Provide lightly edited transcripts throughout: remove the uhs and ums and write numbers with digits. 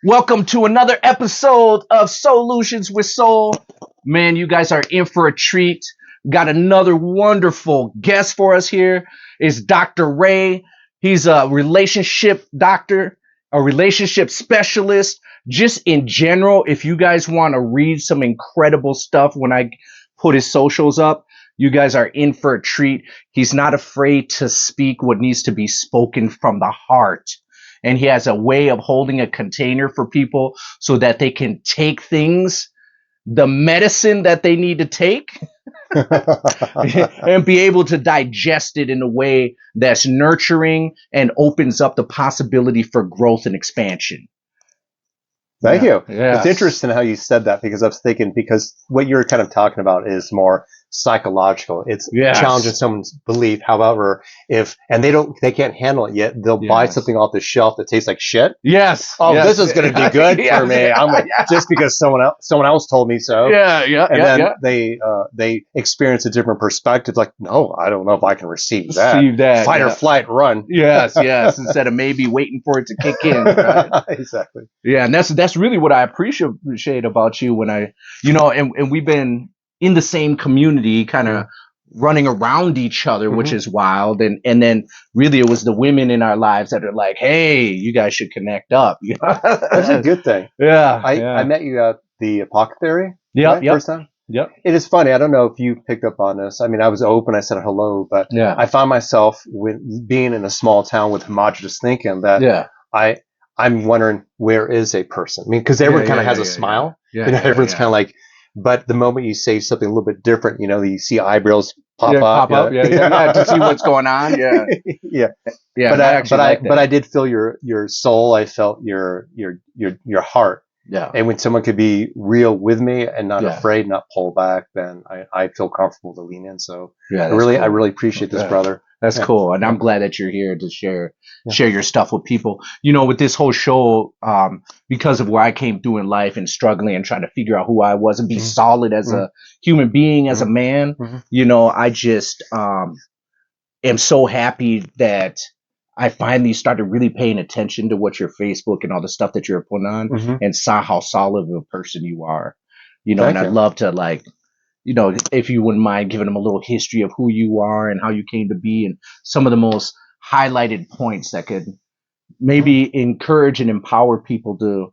Welcome to another episode of Solutions with Soul. Man, you guys are in for a treat. Got another wonderful guest for us here. Is Dr. Ray. He's a relationship doctor, a relationship specialist. Just in general, if you guys want to read some incredible stuff when I put his socials up, you guys are in for a treat. He's not afraid to speak what needs to be spoken from the heart. And he has a way of holding a container for people so that they can take things, the medicine that they need to take, and be able to digest it in a way that's nurturing and opens up the possibility for growth and expansion. Thank you. Yeah. It's interesting how you said that because I was thinking, because what you're kind of talking about is more psychological. It's challenging someone's belief. However, and they can't handle it yet, they'll buy something off the shelf that tastes like shit. Yes. Oh, this is going to be good for me. I'm like, just because someone else told me so. And then they experience a different perspective. Like, no, I don't know if I can receive that. Fight or flight, run. Yes. Instead of maybe waiting for it to kick in. Right? Exactly. Yeah, and that's really what I appreciate about you when and we've been in the same community, kind of running around each other, which is wild. And then really it was the women in our lives that are like, hey, you guys should connect up. That's a good thing. Yeah. I met you at the apothecary. Yep. First time. Yep. It is funny. I don't know if you picked up on this. I mean, I was open. I said hello, but I found myself being in a small town with homogenous thinking that I'm wondering, where is a person? I mean, because everyone kind of has a smile. Everyone's kind of like, but the moment you say something a little bit different, you see eyebrows pop up. To see what's going on. But I did feel your soul. I felt your heart. Yeah. And when someone could be real with me and not afraid, not pull back, then I feel comfortable to lean in. So I really appreciate this, brother. That's cool. And I'm glad that you're here to share your stuff with people. With this whole show, because of where I came through in life and struggling and trying to figure out who I was and be solid as a human being, as a man, I just am so happy that I finally started really paying attention to what your Facebook and all the stuff that you're putting on and saw how solid of a person you are. And I'd love to if you wouldn't mind giving them a little history of who you are and how you came to be and some of the most highlighted points that could maybe encourage and empower people to,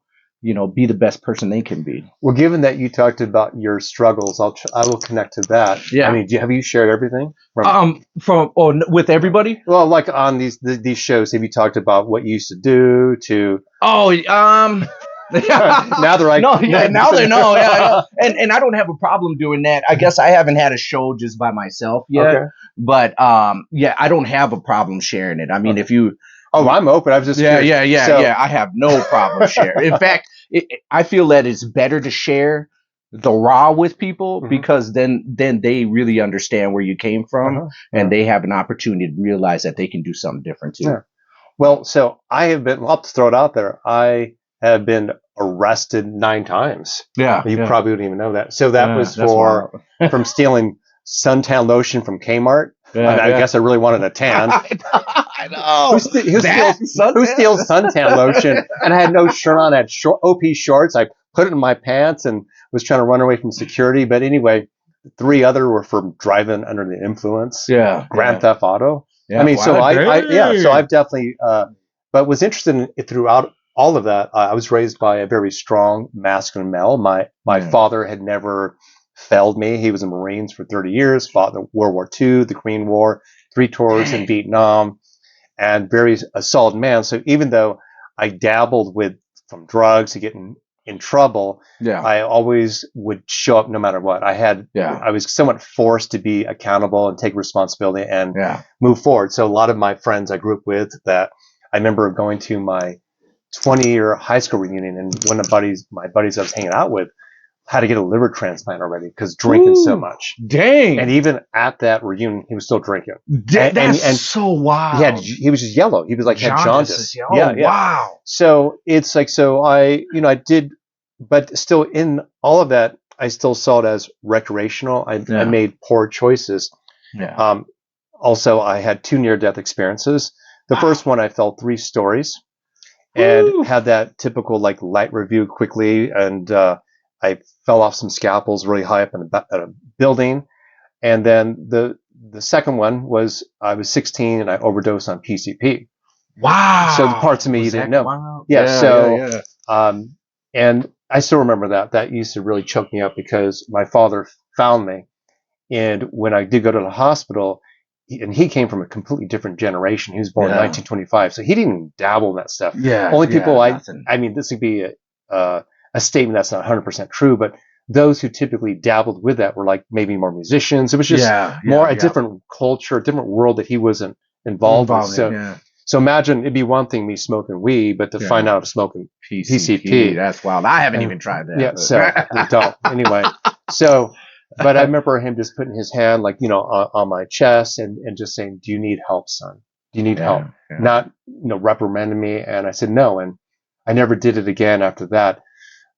be the best person they can be. Well, given that you talked about your struggles, I will connect to that. Yeah. I mean, have you shared everything? With everybody? Well, like on these shows, have you talked about what you used to do to? Now they're like, now they know. And I don't have a problem doing that. I guess I haven't had a show just by myself yet, but I don't have a problem sharing it. I mean, if you, I'm open. I was just curious. I have no problem sharing. In fact, I feel that it's better to share the raw with people because then they really understand where you came from and they have an opportunity to realize that they can do something different too. Yeah. Well, so I have been. I'll throw it out there. I have been arrested 9 times. Yeah. You probably wouldn't even know that. So that was from stealing suntan lotion from Kmart. I guess I really wanted a tan. I know. Who steals suntan lotion? And I had no shirt on. I had OP shorts. I put it in my pants and was trying to run away from security. But anyway, 3 other were from driving under the influence. Yeah. Grand Theft Auto. Yeah. I mean, so I've definitely, but was interested in throughout all of that. I was raised by a very strong masculine male. My father had never failed me. He was in Marines for 30 years, fought in World War II, the Korean War, 3 tours in Vietnam, and a solid man. So even though I dabbled from drugs to get in trouble, I always would show up no matter what. I was somewhat forced to be accountable and take responsibility and move forward. So a lot of my friends I grew up with, that I remember going to my 20-year high school reunion, and one of my buddies I was hanging out with had to get a liver transplant already because drinking so much. Dang. And even at that reunion, he was still drinking. That's so wild. He was just yellow. He was like, had jaundice. Wow. So it's like, I did, but still in all of that, I still saw it as recreational. I made poor choices. Yeah. Also, I had 2 near-death experiences. The first one, I fell 3 stories. and had that typical like light review quickly. And I fell off some scaffolds really high up in a building. And then the second one was I was 16 and I overdosed on PCP. Wow. So the parts of me you didn't know. Wow. Yeah. And I still remember that used to really choke me up because my father found me. And when I did go to the hospital, and he came from a completely different generation. He was born in 1925. So he didn't even dabble in that stuff. Only people I mean, this would be a statement that's not 100% true, but those who typically dabbled with that were like maybe more musicians. It was just a different culture, a different world that he wasn't involved with. So imagine it'd be one thing me smoking weed, but to find out I'm smoking PCP. That's wild. I haven't even tried that. Yeah, so don't. Anyway, so, but I remember him just putting his hand like, on my chest and just saying, do you need help, son? Do you need help? Not, reprimanding me. And I said, no. And I never did it again after that.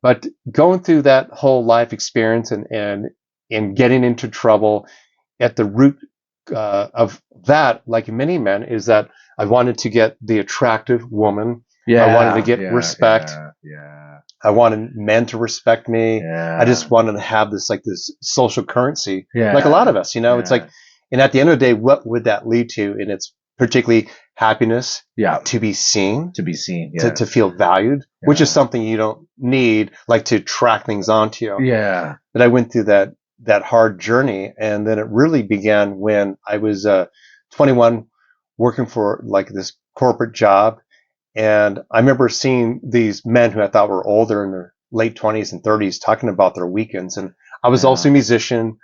But going through that whole life experience and getting into trouble at the root of that, like many men, is that I wanted to get the attractive woman. I wanted to get respect. I wanted men to respect me. I just wanted to have this social currency, like a lot of us, it's like, and at the end of the day, what would that lead to? And it's particularly happiness, to be seen, to feel valued, which is something you don't need, like to track things onto you. But I went through that hard journey, and then it really began when I was 21, working for like this corporate job. And I remember seeing these men who I thought were older in their late 20s and 30s talking about their weekends. And I was also a musician,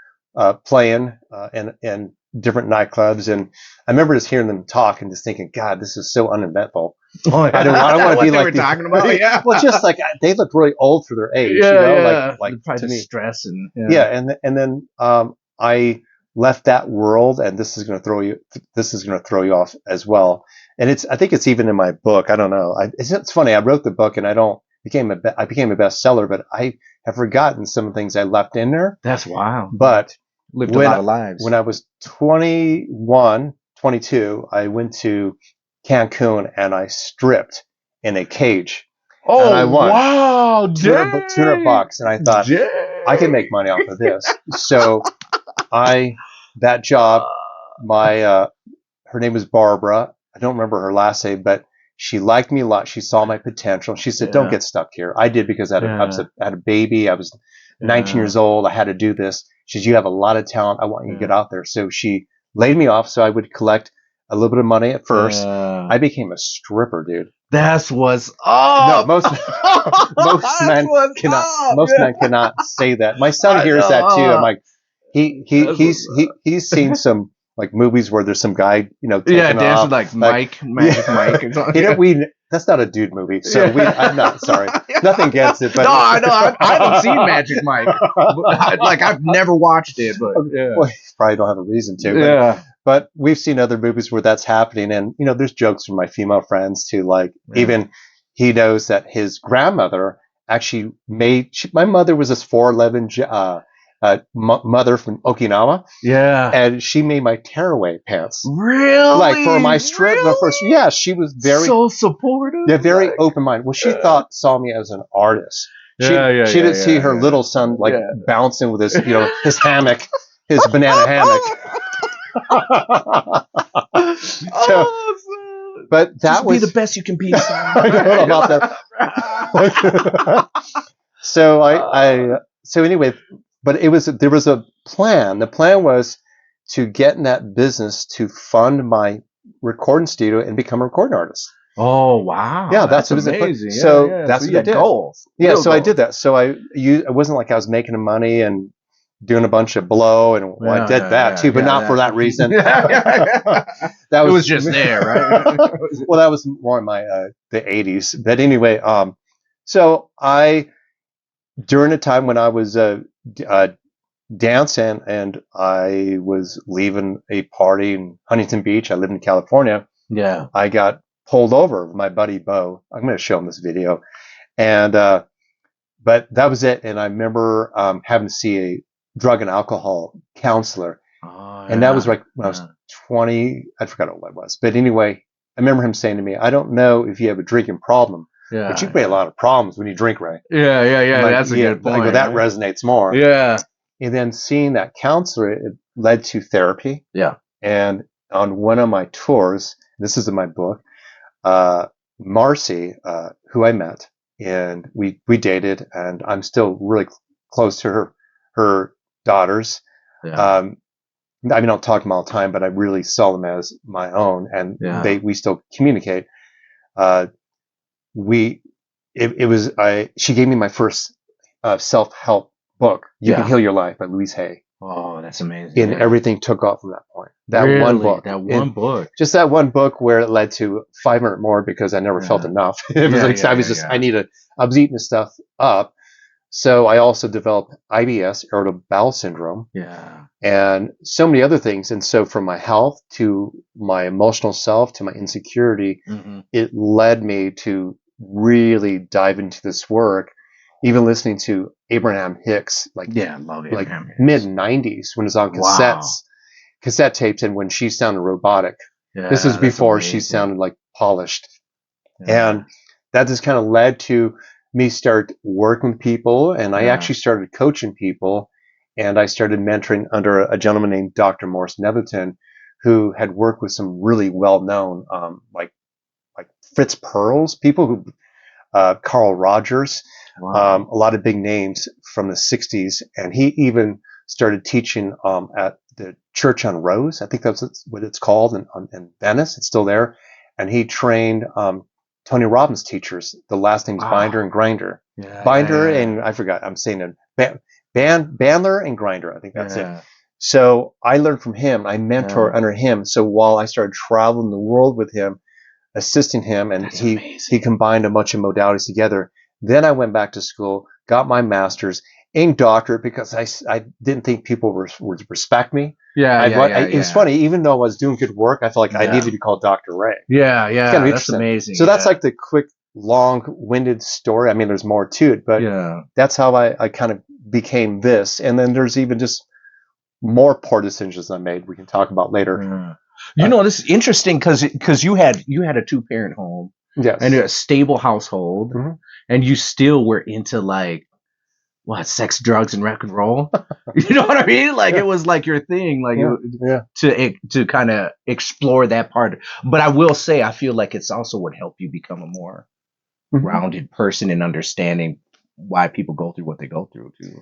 playing in different nightclubs. And I remember just hearing them talk and just thinking, God, this is so uneventful. I don't want to be like talking about. Well, just like they look really old for their age, like to me. Stress and and then I left that world, and this is going to throw you off as well. And I think it's even in my book. I don't know. It's funny. I wrote the book and I became a bestseller, but I have forgotten some of the things I left in there. That's wild. But lived a lot of lives. When I was 21, 22, I went to Cancun and I stripped in a cage. Oh, and I won wow. $200. And I thought, I can make money off of this. So that job, her name was Barbara. I don't remember her last name, but she liked me a lot. She saw my potential. She said, don't get stuck here. I did because I had a baby. I was 19 years old. I had to do this. She said, you have a lot of talent. I want you to get out there. So she laid me off so I would collect a little bit of money at first. I became a stripper, dude. That's what's up. No, most men cannot say that. My son hears that too. I'm like, he's seen some like movies where there's some guy, dancing like Magic Mike. That's not a dude movie. So I'm not sorry. Nothing against it, but no, I know. I haven't seen Magic Mike. I've never watched it, but well, you probably don't have a reason to. But we've seen other movies where that's happening, and there's jokes from my female friends too. Like even he knows that his grandmother actually my mother was this 4'11" mother from Okinawa. And she made my tearaway pants. Really? Like for my strip. Really? She was very so supportive. They're very open-minded. Well, she saw me as an artist. She didn't see her little son bouncing with his, his hammock, his banana hammock. But that was be the best you can be. I don't know about that. So anyway. But there was a plan. The plan was to get in that business to fund my recording studio and become a recording artist. Oh, wow. Yeah, that's amazing. So that's what I did. Goals. Yeah, so I did that. So it wasn't like I was making money and doing a bunch of blow, and I did that too, but not for that reason. That was just there, right? Well, that was more in my the 80s. But anyway, so during a time when I was dancing and I was leaving a party in Huntington Beach. I lived in California. Yeah. I got pulled over with my buddy Bo. I'm going to show him this video. And, but that was it. And I remember, having to see a drug and alcohol counselor. And that was like when I was 20, I forgot what it was. But anyway, I remember him saying to me, I don't know if you have a drinking problem, but you create a lot of problems when you drink, Ray. Yeah. That's a good point. That resonates more. Yeah. And then seeing that counselor, it led to therapy. Yeah. And on one of my tours, this is in my book, Marcy, who I met, and we dated, and I'm still really close to her daughters. Yeah. I mean, I don't talk to them all the time, but I really saw them as my own, and we still communicate. She gave me my first self-help book, You Can Heal Your Life by Louise Hay. Oh, that's amazing. And everything took off from that point. That one book. Just that one book where it led to 500 more because I never felt enough. It was I was eating this stuff up. So I also developed IBS, irritable bowel syndrome. Yeah. And so many other things. And so from my health to my emotional self to my insecurity, it led me to really dive into this work. Even listening to Abraham Hicks, I love Abraham Hicks. mid-90s when it was on cassette tapes, and when she sounded robotic. This is before she sounded like polished. And that just kind of led to me start working with people, and I actually started coaching people, and I started mentoring under a gentleman named Dr. Morris Netherton, who had worked with some really well-known, like Fritz Perls, people who, Carl Rogers, a lot of big names from the 60s. And he even started teaching at the Church on Rose. I think that's what it's called in Venice. It's still there. And he trained Tony Robbins teachers. The last name's Binder and Grinder. And I forgot. I'm saying it. Bandler and Grinder. I think that's it. So I learned from him. I mentor under him. So while I started traveling the world with him, assisting him, and he combined a bunch of modalities together. Then I went back to school, got my master's in doctorate because I didn't think people would respect me. It's funny, even though I was doing good work, I felt like I needed to be called Dr. Ray. It's kind of that's amazing. So that's like the quick, long-winded story. I mean, there's more to it, but that's how I kind of became this. And then there's even just more poor decisions I made we can talk about later. This is interesting because you had a 2-parent home, and a stable household, and you still were into sex, drugs, and rock and roll. You know what I mean? Like it was like your thing, to kind of explore that part. But I will say, I feel like it's also what helped you become a more rounded person in understanding why people go through what they go through too.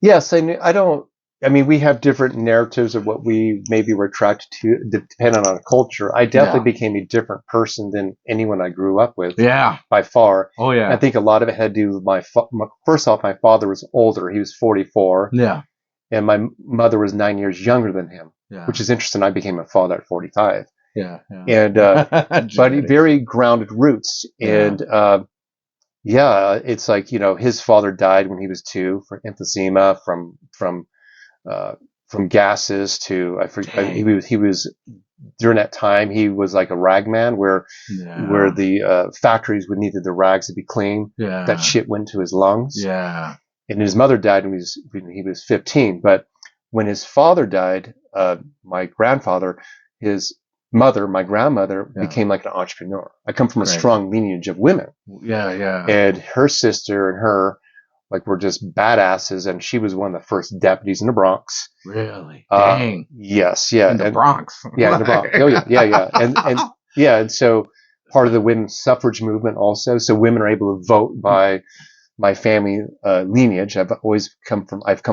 Yes, we have different narratives of what we maybe were attracted to, depending on culture. I definitely became a different person than anyone I grew up with. By far. Oh yeah. I think a lot of it had to do with first off, my father was older. He was 44. Yeah. And my mother was 9 years younger than him, which is interesting. I became a father at 45. Yeah. And, but very grounded roots. And, it's like, his father died when he was 2 from emphysema, from gases to, I forget, he was during that time, he was like a rag man where the factories would needed the rags to be clean. That shit went to his lungs. And his mother died when he was 15. But when his father died, my grandfather, my grandmother became like an entrepreneur. I come from a strong lineage of women. And her sister and her, were just badasses, and she was one of the first deputies in the Bronx. Really? Dang. Yes, in the Bronx. In the Bronx. Oh yeah. And so part of the women's suffrage movement also. So women are able to vote by my family lineage. I've come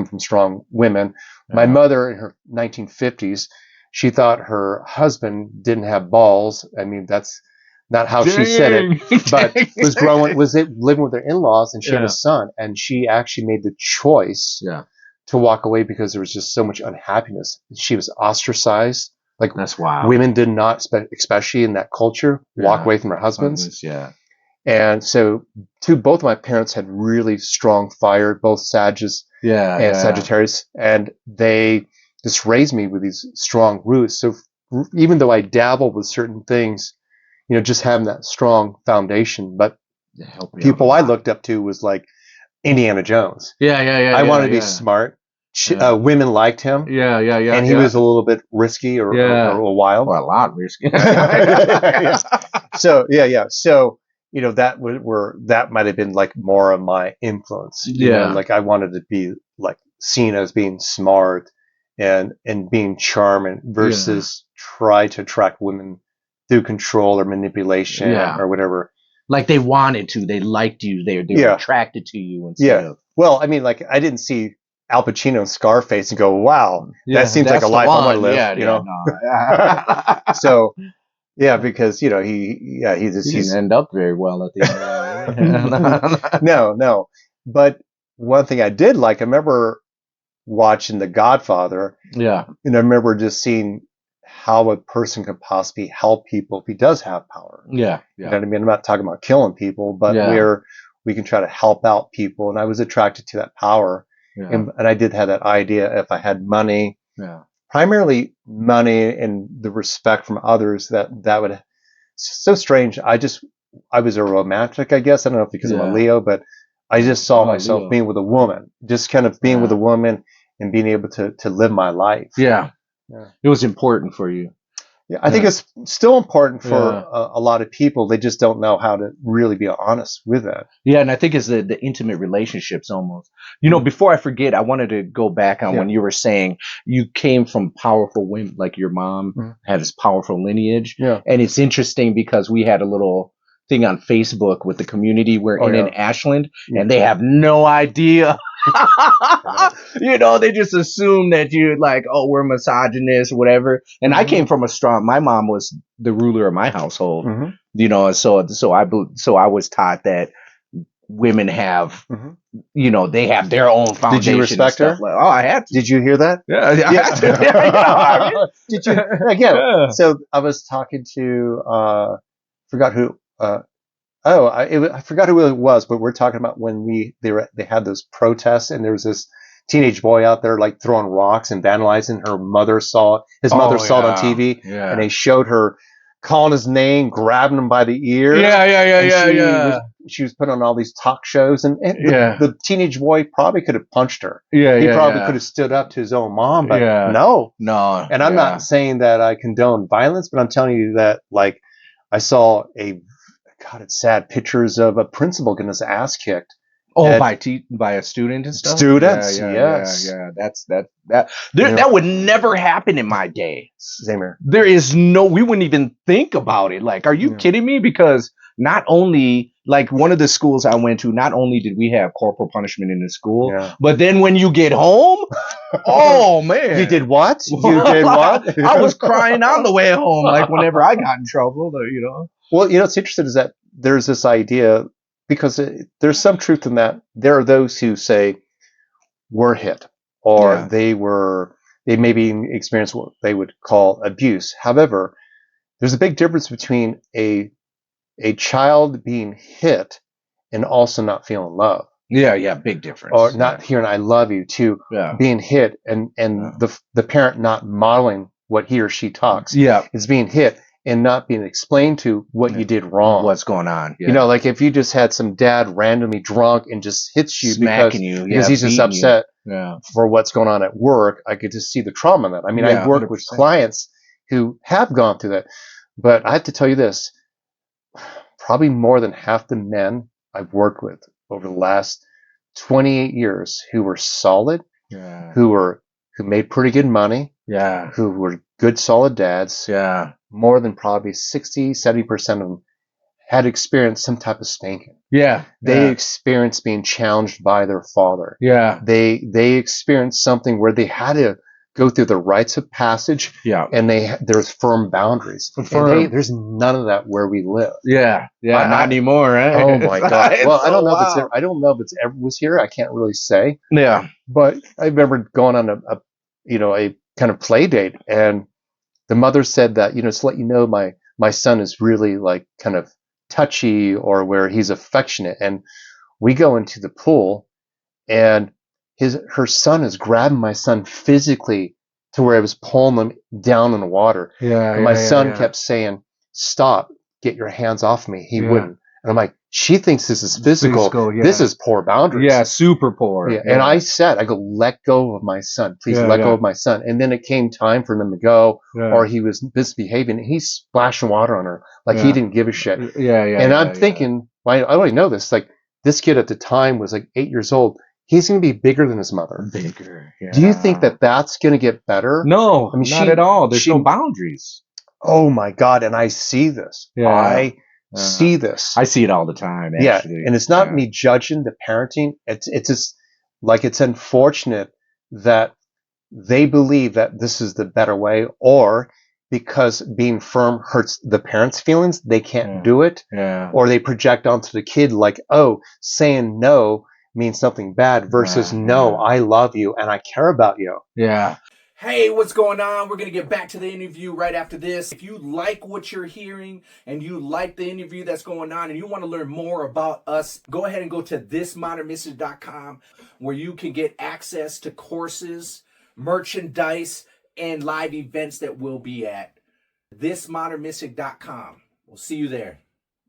from strong women. My mother in her 1950s, she thought her husband didn't have balls. I mean, that's not how she said it, but was living with her in-laws, and she had a son, and she actually made the choice to walk away because there was just so much unhappiness. She was ostracized. That's wild. Women did not, especially in that culture, walk away from their husbands. And so, both of my parents had really strong fire, both Sagittarius and Sagittarius, and they just raised me with these strong roots. So even though I dabbled with certain things, just having that strong foundation. But people I looked up to was like Indiana Jones. I wanted to be smart. Women liked him. And he was a little bit risky or wild. Well, a lot risky. So that might have been like more of my influence. Like I wanted to be like seen as being smart and being charming versus try to attract women through control or manipulation or whatever. Like they wanted to, they liked you, they were attracted to you instead of. Well, I mean, like I didn't see Al Pacino in Scarface and go, "Wow, that seems like a life I want to live." No. So. Yeah, because he didn't end up very well at the end. No. But one thing I did like, I remember watching The Godfather. Yeah. And I remember just seeing how a person could possibly help people if he does have power. Yeah. You know what I mean? I'm not talking about killing people, but where we can try to help out people. And I was attracted to that power. Yeah. And I did have that idea if I had money. Yeah. Primarily money and the respect from others that would. So strange. I was a romantic, I guess. I don't know if because I'm a Leo, but I just saw myself being with a woman, just kind of being with a woman and being able to live my life. Yeah. It was important for you. Yeah, I think it's still important for a lot of people. They just don't know how to really be honest with that. Yeah, and I think it's the intimate relationships almost. Before I forget, I wanted to go back on when you were saying you came from powerful women, like your mom had this powerful lineage. Yeah. And it's interesting because we had a little thing on Facebook with the community we're in Ashland, and they have no idea. They just assume that you're like, oh, we're misogynist, whatever. And I came from my mom was the ruler of my household, so I was taught that women have, they have their own foundation. Did you respect her? Oh, I had to. Did you hear that? Yeah, I had to. Did you? Again, so I was talking to, forgot who, I forgot who it was, but we're talking about when they had those protests and there was this teenage boy out there like throwing rocks and vandalizing. His mother saw it on TV, and they showed her calling his name, grabbing him by the ear. She was putting on all these talk shows, and the teenage boy probably could have punched her. He probably could have stood up to his own mom, but no. And I'm not saying that I condone violence, but I'm telling you that like I saw God, it's sad. Pictures of a principal getting his ass kicked. Oh, by a student and stuff? Students, yes. Yeah. That would never happen in my day. Same here. We wouldn't even think about it. Like, are you kidding me? Because not only, like one of the schools I went to, not only did we have corporal punishment in the school, but then when you get home, oh man. You did what? I was crying on the way home, like whenever I got in trouble, Well, what's interesting is that there's this idea, because there's some truth in that. There are those who say were hit, or they maybe experienced what they would call abuse. However, there's a big difference between a child being hit and also not feeling love. Yeah, big difference. Or not hearing "I love you" to being hit and the parent not modeling what he or she talks. Yeah, is being hit and not being explained to what you did wrong. What's going on. Yeah. Like if you just had some dad randomly drunk and just hits you because he's just upset for what's going on at work, I could just see the trauma in that. I mean, I work with clients who have gone through that. But I have to tell you this, probably more than half the men I've worked with over the last 28 years who were solid, who made pretty good money, who were good, solid dads, more than probably 60, 70% of them had experienced some type of spanking. They experienced being challenged by their father. They experienced something where they had to go through the rites of passage, and there's firm boundaries. There's none of that where we live. Not anymore, right? Oh my God! Well, I don't know if it's there. I don't know if it's ever was here. I can't really say. But I remember going on a kind of play date, and the mother said that, to let you know, my son is really like kind of touchy, or where he's affectionate. And we go into the pool, and her son is grabbing my son physically to where I was pulling him down in the water. And my son kept saying, "Stop, get your hands off me." He wouldn't. And I'm like, She thinks this is physical. This is poor boundaries. Yeah, super poor. Yeah. And I go, let go of my son. Please let go of my son. And then it came time for him to go, or he was misbehaving. He's splashing water on her like he didn't give a shit. And I'm thinking, I already know this. Like, this kid at the time was like 8 years old. He's going to be bigger than his mother. Bigger. Yeah. Do you think that that's going to get better? No, I mean, not at all. There's no boundaries. Oh my God. And I see this. I see this. I see it all the time, actually. Yeah. And it's not me judging the parenting. It's just like, it's unfortunate that they believe that this is the better way, or because being firm hurts the parents' feelings, they can't do it. Yeah. Or they project onto the kid like, oh, saying no means something bad versus no, I love you and I care about you. Yeah. Hey, what's going on? We're going to get back to the interview right after this. If you like what you're hearing and you like the interview that's going on and you want to learn more about us, go ahead and go to thismodernmystic.com, where you can get access to courses, merchandise, and live events that we'll be at. thismodernmystic.com. We'll see you there.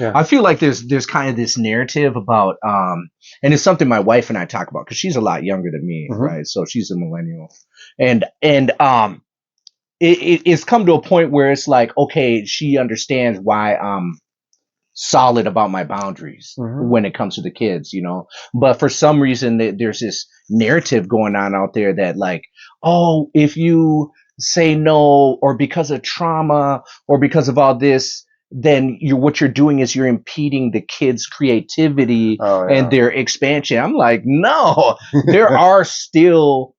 Yeah. I feel like there's kind of this narrative about and it's something my wife and I talk about, because she's a lot younger than me, right? So she's a millennial, and it's come to a point where it's like, okay, she understands why I'm solid about my boundaries when it comes to the kids, you know. But for some reason, there's this narrative going on out there that, like, oh, if you say no, or because of trauma, or because of all this, then what you're doing is you're impeding the kids' creativity and their expansion. I'm like, no, there are still,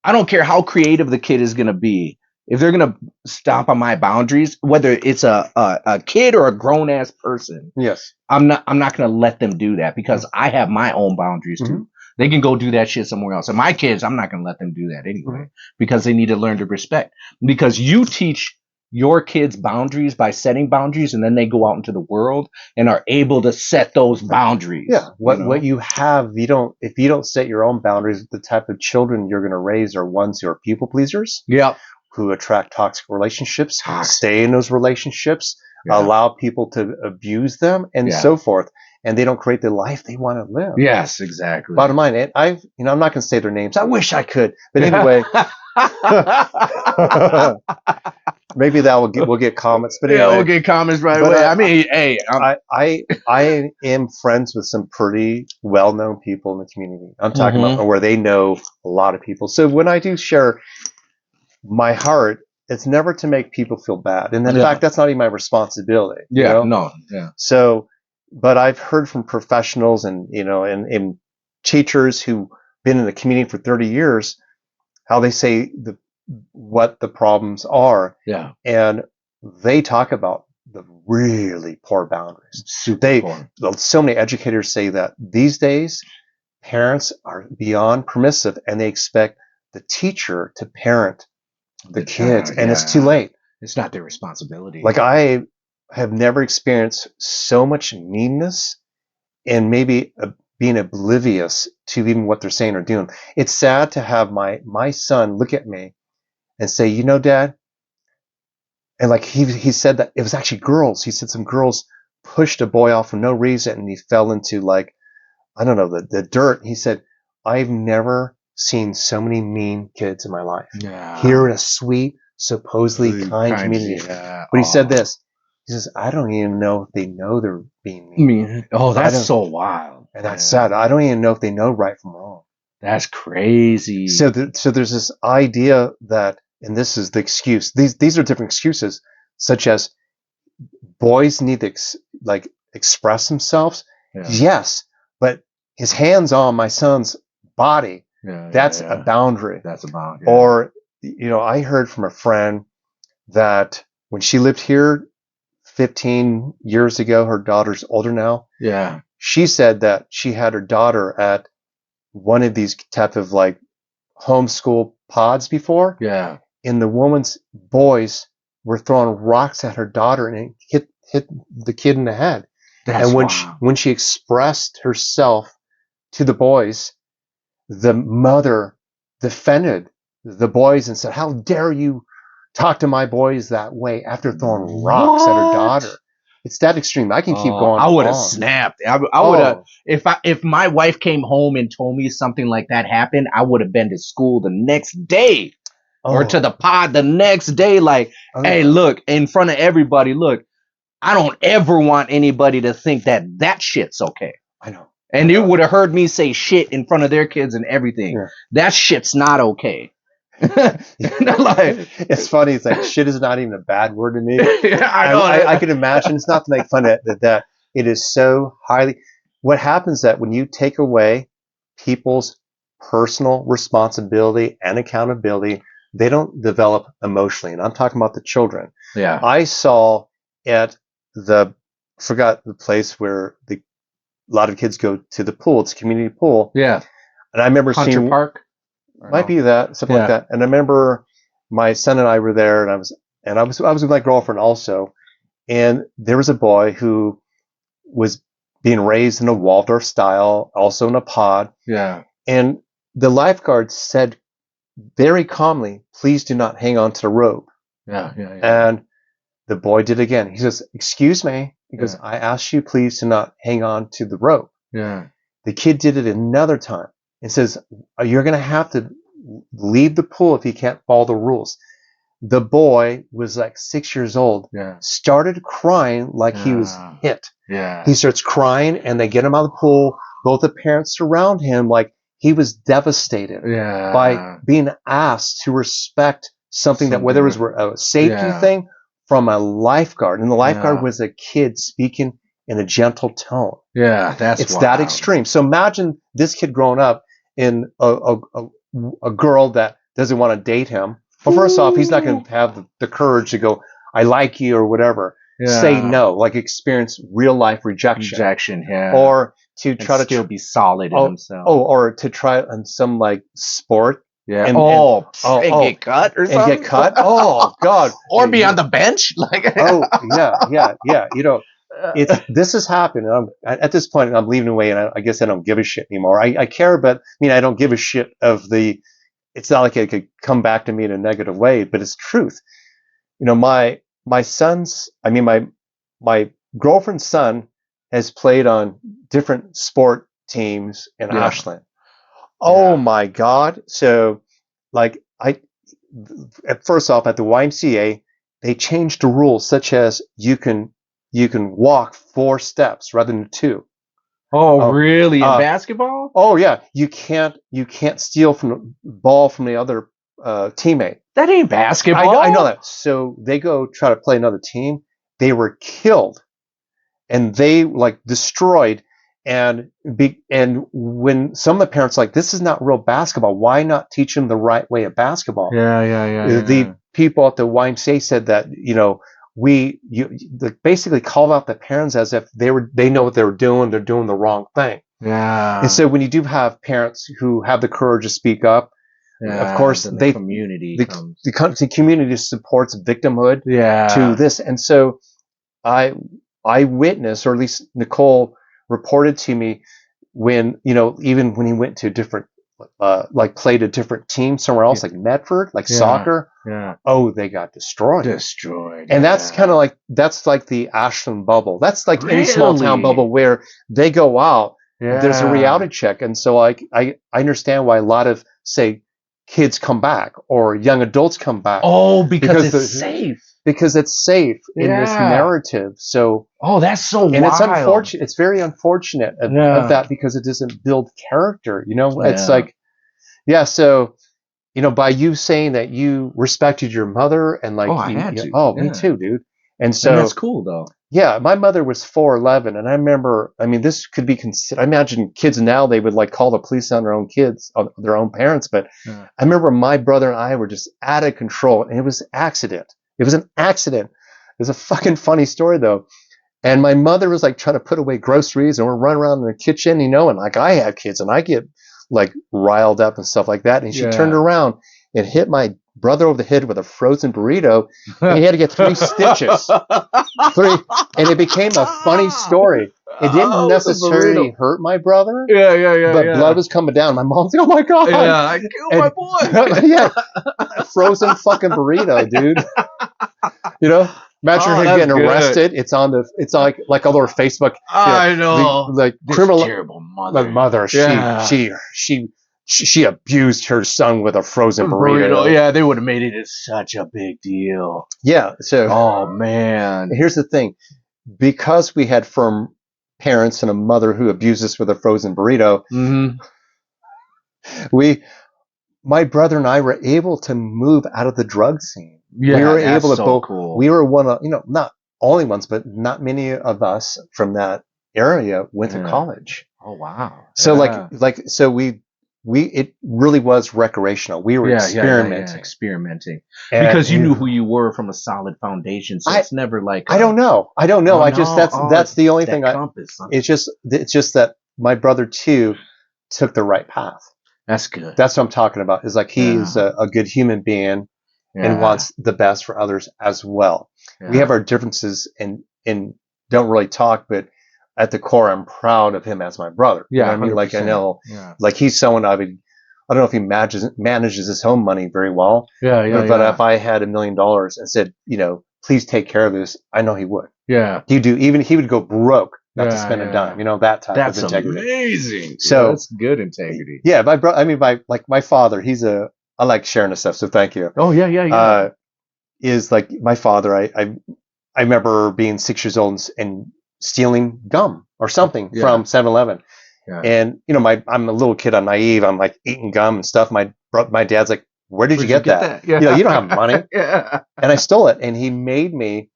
I don't care how creative the kid is going to be. If they're going to stomp on my boundaries, whether it's a kid or a grown ass person, yes, I'm not going to let them do that, because I have my own boundaries too. They can go do that shit somewhere else. And my kids, I'm not going to let them do that anyway, because they need to learn to respect, because you teach your kids boundaries by setting boundaries, and then they go out into the world and are able to set those boundaries. Yeah. What you have, if you don't set your own boundaries, the type of children you're going to raise are ones who are people pleasers. Yeah. Who attract toxic relationships, stay in those relationships, allow people to abuse them, and so forth. And they don't create the life they want to live. Yes, exactly. Bottom line, I'm not going to say their names. I wish I could, but anyway. Maybe we'll get comments, but anyway, we'll get comments right away. I mean, hey, I am friends with some pretty well-known people in the community. I'm talking about where they know a lot of people. So when I do share my heart, it's never to make people feel bad, and in fact, that's not even my responsibility. Yeah, no, yeah. So, but I've heard from professionals and and teachers who've been in the community for 30 years, how they say what the problems are. Yeah. And they talk about the really poor boundaries. Poor. So many educators say that these days parents are beyond permissive, and they expect the teacher to parent the kids, and it's too late. It's not their responsibility. Like, I have never experienced so much meanness and maybe being oblivious to even what they're saying or doing. It's sad to have my son look at me and say, Dad, and like he said that it was actually girls. He said some girls pushed a boy off for no reason, and he fell into, like, I don't know, the dirt. He said, I've never seen so many mean kids in my life. Yeah. Here in a sweet, supposedly kind community. Yeah. But he said this. He says, I don't even know if they know they're being mean. Oh, that's so wild. And that's sad. I don't even know if they know right from wrong. That's crazy. So there's this idea that, and this is the excuse. These are different excuses, such as boys need to express themselves. Yeah. Yes, but his hands on my son's body. That's a boundary. That's a boundary. Or, I heard from a friend that when she lived here 15 years ago, her daughter's older now. Yeah. She said that she had her daughter at one of these type of like homeschool pods before. Yeah. And the woman's boys were throwing rocks at her daughter, and it hit the kid in the head. That's and when she expressed herself to the boys, the mother defended the boys and said, how dare you talk to my boys that way, after throwing rocks at her daughter. It's that extreme. I can keep going. I would have snapped. I would have, if my wife came home and told me something like that happened, I would have been to school the next day or to the pod the next day. Like, hey, look, in front of everybody, look, I don't ever want anybody to think that shit's okay. I know. And you would have heard me say shit in front of their kids and everything. Yeah. That shit's not okay. Like, it's funny. It's like shit is not even a bad word to me. Yeah, I can imagine. It's not to make fun of that. It is so highly. What happens that when you take away people's personal responsibility and accountability, they don't develop emotionally. And I'm talking about the children. Yeah. I saw at forgot the place where a lot of kids go to the pool. It's a community pool. Yeah. And I remember Hunter seeing Park. Might be that, something like that. And I remember my son and I were there, and I was with my girlfriend also, and there was a boy who was being raised in a Waldorf style, also in a pod. Yeah. And the lifeguard said very calmly, "Please do not hang on to the rope." Yeah. And the boy did again. He says, "Excuse me," because I asked you please to not hang on to the rope. Yeah. The kid did it another time. It says, "You're going to have to leave the pool if you can't follow the rules." The boy was like 6 years old, started crying like he was hit. Yeah. He starts crying, and they get him out of the pool. Both the parents surround him like he was devastated by being asked to respect something that, whether it was a safety thing from a lifeguard. And the lifeguard was a kid speaking in a gentle tone. Yeah, it's wild. That extreme. So imagine this kid growing up in a girl that doesn't want to date him. Well, first off, he's not going to have the courage to go, "I like you," or whatever. Say no, like experience real life rejection. Or to try to still be solid in himself. Or to try on some like sport. Yeah. And get cut or something. And get cut. Oh God. Or be on the bench. Like. Yeah. You know. This has happened. At this point, I'm leaving away, and I guess I don't give a shit anymore. I care, but I don't give a shit of the. It's not like it could come back to me in a negative way, but it's truth. My girlfriend's son has played on different sport teams in Ashland. Oh my God! So, like first off, at the YMCA, they changed the rules such as you can walk 4 steps rather than 2. Oh, really? In basketball? Oh, yeah. You can't steal from the ball from the other teammate. That ain't basketball. I know that. So they go try to play another team. They were killed, and they destroyed. And when some of the parents are like, "This is not real basketball. Why not teach them the right way of basketball?" Yeah. The people at the YMCA said that we basically called out the parents as if they know what they were doing. They're doing the wrong thing. Yeah. And so when you do have parents who have the courage to speak up, of course the community supports victimhood to this. And so I witnessed, or at least Nicole reported to me, when even when he went to different played a different team somewhere else, like Medford, soccer. Yeah. Oh, they got destroyed. And that's kind of that's like the Ashland bubble. That's like any small town bubble where they go out. There's a reality check. And so I understand why a lot of, say, kids come back or young adults come back. Oh, because it's safe. Because it's safe in this narrative. So. Oh, that's so wild. And it's unfortunate. It's very unfortunate of that, because it doesn't build character. It's like, so, by you saying that you respected your mother and I had to. Me too, dude. And so. And that's cool though. Yeah, my mother was 4'11", and I remember. this could be considered. I imagine kids now, they would call the police on their own kids, on their own parents. But I remember my brother and I were just out of control, and it was an accident. It was an accident. It was a fucking funny story though. And my mother was trying to put away groceries, and we're running around in the kitchen, and I have kids, and I get riled up and stuff like that. And she turned around and hit my brother over the head with a frozen burrito, and he had to get 3 stitches. 3, and it became a funny story. It didn't necessarily hurt my brother. But blood was coming down. My mom's like, "Oh my God. Yeah, I killed my boy." Frozen fucking burrito, dude. Imagine him getting arrested. It's on like all over Facebook. I know. Like this criminal terrible mother. mother. She abused her son with a frozen burrito. Yeah, they would have made it such a big deal. Yeah. So. Oh man. Here's the thing, because we had firm parents and a mother who abused us with a frozen burrito. Mm-hmm. My brother and I were able to move out of the drug scene. Yeah, we were able to so cool. We were one of, not only ones, but not many of us from that area went to college. Oh wow! So it really was recreational. We were experimenting because you knew who you were from a solid foundation. So it's never like I don't know. That's the only thing. It's just that my brother too took the right path. That's good. That's what I'm talking about. Is like he's a good human being and wants the best for others as well. Yeah. We have our differences and don't really talk, but at the core, I'm proud of him as my brother. Yeah, you know what I mean, like I know, like he's someone I don't know if he manages his own money very well. Yeah. But if I had $1 million and said, please take care of this, I know he would. Yeah, he do. Even he would go broke not to spend a dime. That type of integrity. That's amazing. So that's good integrity. Yeah, my brother. I mean, my father. I like sharing this stuff, so thank you. Oh yeah. Is like my father. I remember being 6 years old and stealing gum or something from 7-Eleven. Yeah. And I'm a little kid. I'm naive. I'm like eating gum and stuff. My dad's like, "Where did you get that? Yeah. You don't have money." Yeah. And I stole it, and he made me,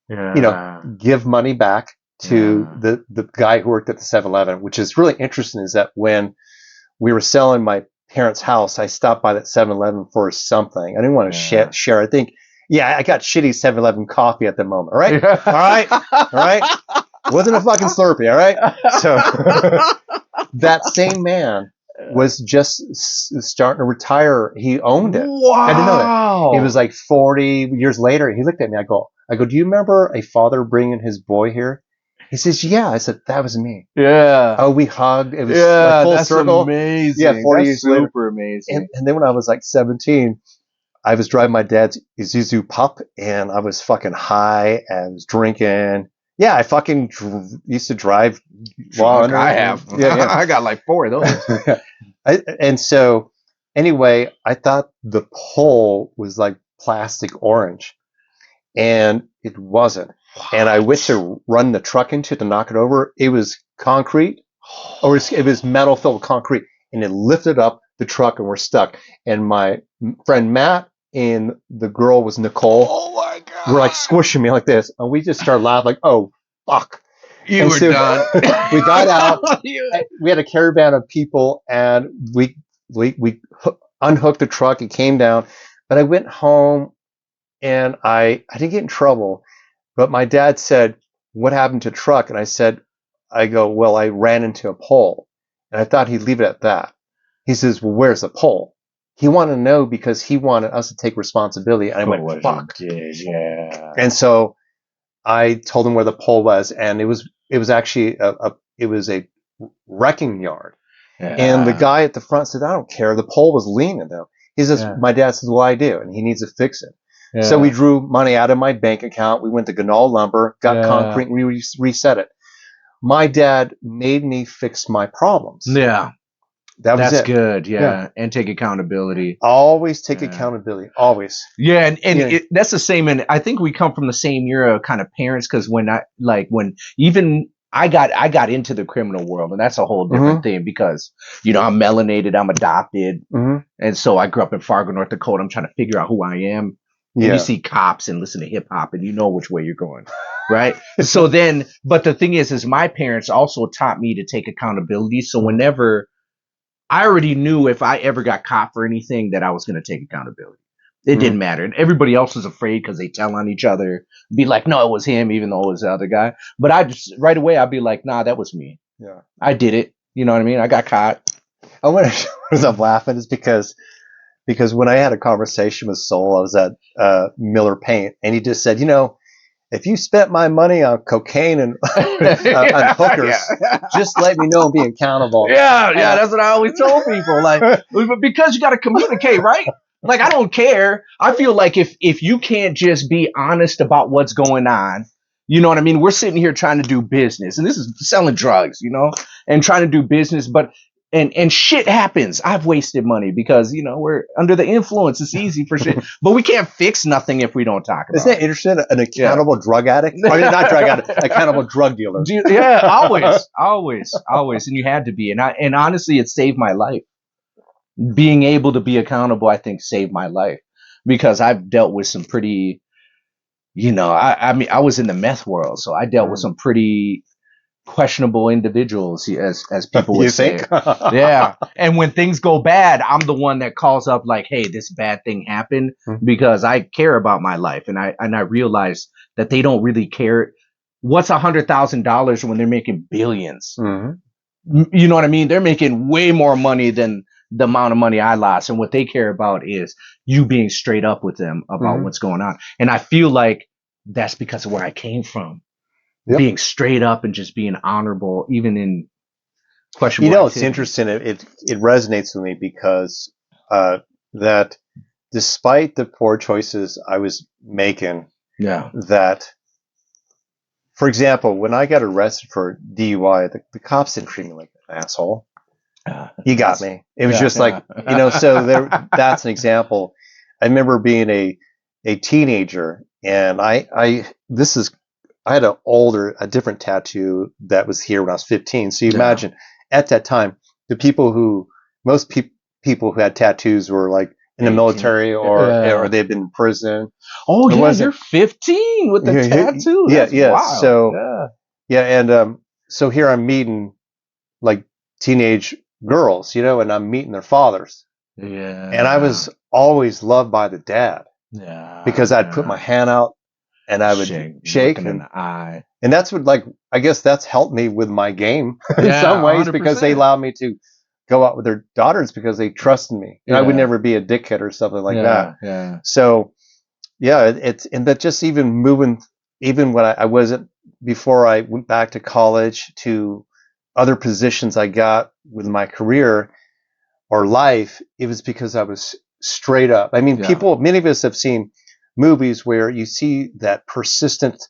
give money back to the guy who worked at the 7-Eleven, which is really interesting. Is that when we were selling my parents' house, I stopped by that 7-Eleven for something. I didn't want to share. I think, I got shitty 7-Eleven coffee at the moment. All right, all right. Wasn't a fucking Slurpee. All right. So that same man was just starting to retire. He owned it. Wow. I didn't know that. He was like 40 years later. He looked at me. I go, do you remember a father bringing his boy here? He says, yeah. I said, that was me. Yeah. Oh, we hugged. It was like full circle. Amazing. Yeah, 40 years later. Super amazing. And then when I was like 17, I was driving my dad's Isuzu Pup, and I was fucking high and was drinking. Yeah, I fucking used to drive. I have. Yeah. I got like 4 of those. And so, anyway, I thought the pole was like plastic orange, and it wasn't. Wow. And I went to run the truck into it to knock it over. It was concrete, or it was metal filled with concrete, and it lifted up the truck, and we're stuck. And my friend Matt and the girl was Nicole. Oh my God. Were like squishing me like this, and we just started laughing like, "Oh fuck!" You were done. We got out. We had a caravan of people, and we unhooked the truck. It came down, but I went home, and I didn't get in trouble. But my dad said, "What happened to the truck?" And I go, "Well, I ran into a pole," and I thought he'd leave it at that. He says, "Well, where's the pole?" He wanted to know because he wanted us to take responsibility. And I went, "Fuck." Yeah. And so I told him where the pole was, and it was actually a wrecking yard. Yeah. And the guy at the front said, "I don't care." The pole was leaning though. He says, "My dad says, well, I do, and he needs to fix it." Yeah. So we drew money out of my bank account. We went to Ganal Lumber, got concrete, and we reset it. My dad made me fix my problems. Yeah. That's good. Yeah. And take accountability. Always take accountability. Always. Yeah. And that's the same. And I think we come from the same era of kind of parents. Cause when I got into the criminal world, and that's a whole different thing because, I'm melanated, I'm adopted. Mm-hmm. And so I grew up in Fargo, North Dakota. I'm trying to figure out who I am. And you see cops and listen to hip hop and you know which way you're going. Right. So then, but the thing is my parents also taught me to take accountability. So whenever I already knew if I ever got caught for anything that I was going to take accountability. It didn't matter. And everybody else was afraid because they tell on each other, be like, no, it was him, even though it was the other guy. But right away, I'd be like, nah, that was me. Yeah. I did it. You know what I mean? I got caught. And when I'm laughing is because when I had a conversation with Soul, I was at Miller Paint, and he just said, if you spent my money on cocaine and on hookers, just let me know and be accountable. Yeah, that's what I always told people. Like, because you got to communicate, right? Like, I don't care. I feel like if you can't just be honest about what's going on, you know what I mean? We're sitting here trying to do business, and this is selling drugs, and trying to do business, but and shit happens. I've wasted money because, we're under the influence. It's easy for shit, but we can't fix nothing if we don't talk about it. Isn't that interesting? An accountable drug addict? I mean, not drug addict, accountable drug dealer. Yeah, always. And you had to be. And honestly, it saved my life. Being able to be accountable, I think, saved my life, because I've dealt with some pretty, I mean, I was in the meth world, so I dealt with some pretty questionable individuals, as people would say. Yeah. And when things go bad, I'm the one that calls up like, hey, this bad thing happened, because I care about my life. And I realize that they don't really care. What's $100,000 when they're making billions? You know what I mean? They're making way more money than the amount of money I lost. And what they care about is you being straight up with them about what's going on. And I feel like that's because of where I came from. Yep. Being straight up and just being honorable, even in questionable activity. It's interesting. It resonates with me because that despite the poor choices I was making, that, for example, when I got arrested for DUI, the cops didn't treat me like an asshole. You got me. It was just like, so that's an example. I remember being a teenager, and I had a different tattoo that was here when I was 15. So you imagine at that time, most people who had tattoos were like in the military or they'd been in prison. Oh, yeah, you're 15 with the tattoo. That's wild. And so here I'm meeting like teenage girls, and I'm meeting their fathers. Yeah. And I was always loved by the dad. Yeah. Because I'd put my hand out and I would shake in the eye. And that's what, I guess that's helped me with my game in some ways, 100%. Because they allowed me to go out with their daughters because they trusted me. And I would never be a dickhead or something like that. Yeah. So, and that just even moving, even when I wasn't, before I went back to college to other positions I got with my career or life, it was because I was straight up. I mean, many of us have seen movies where you see that persistent,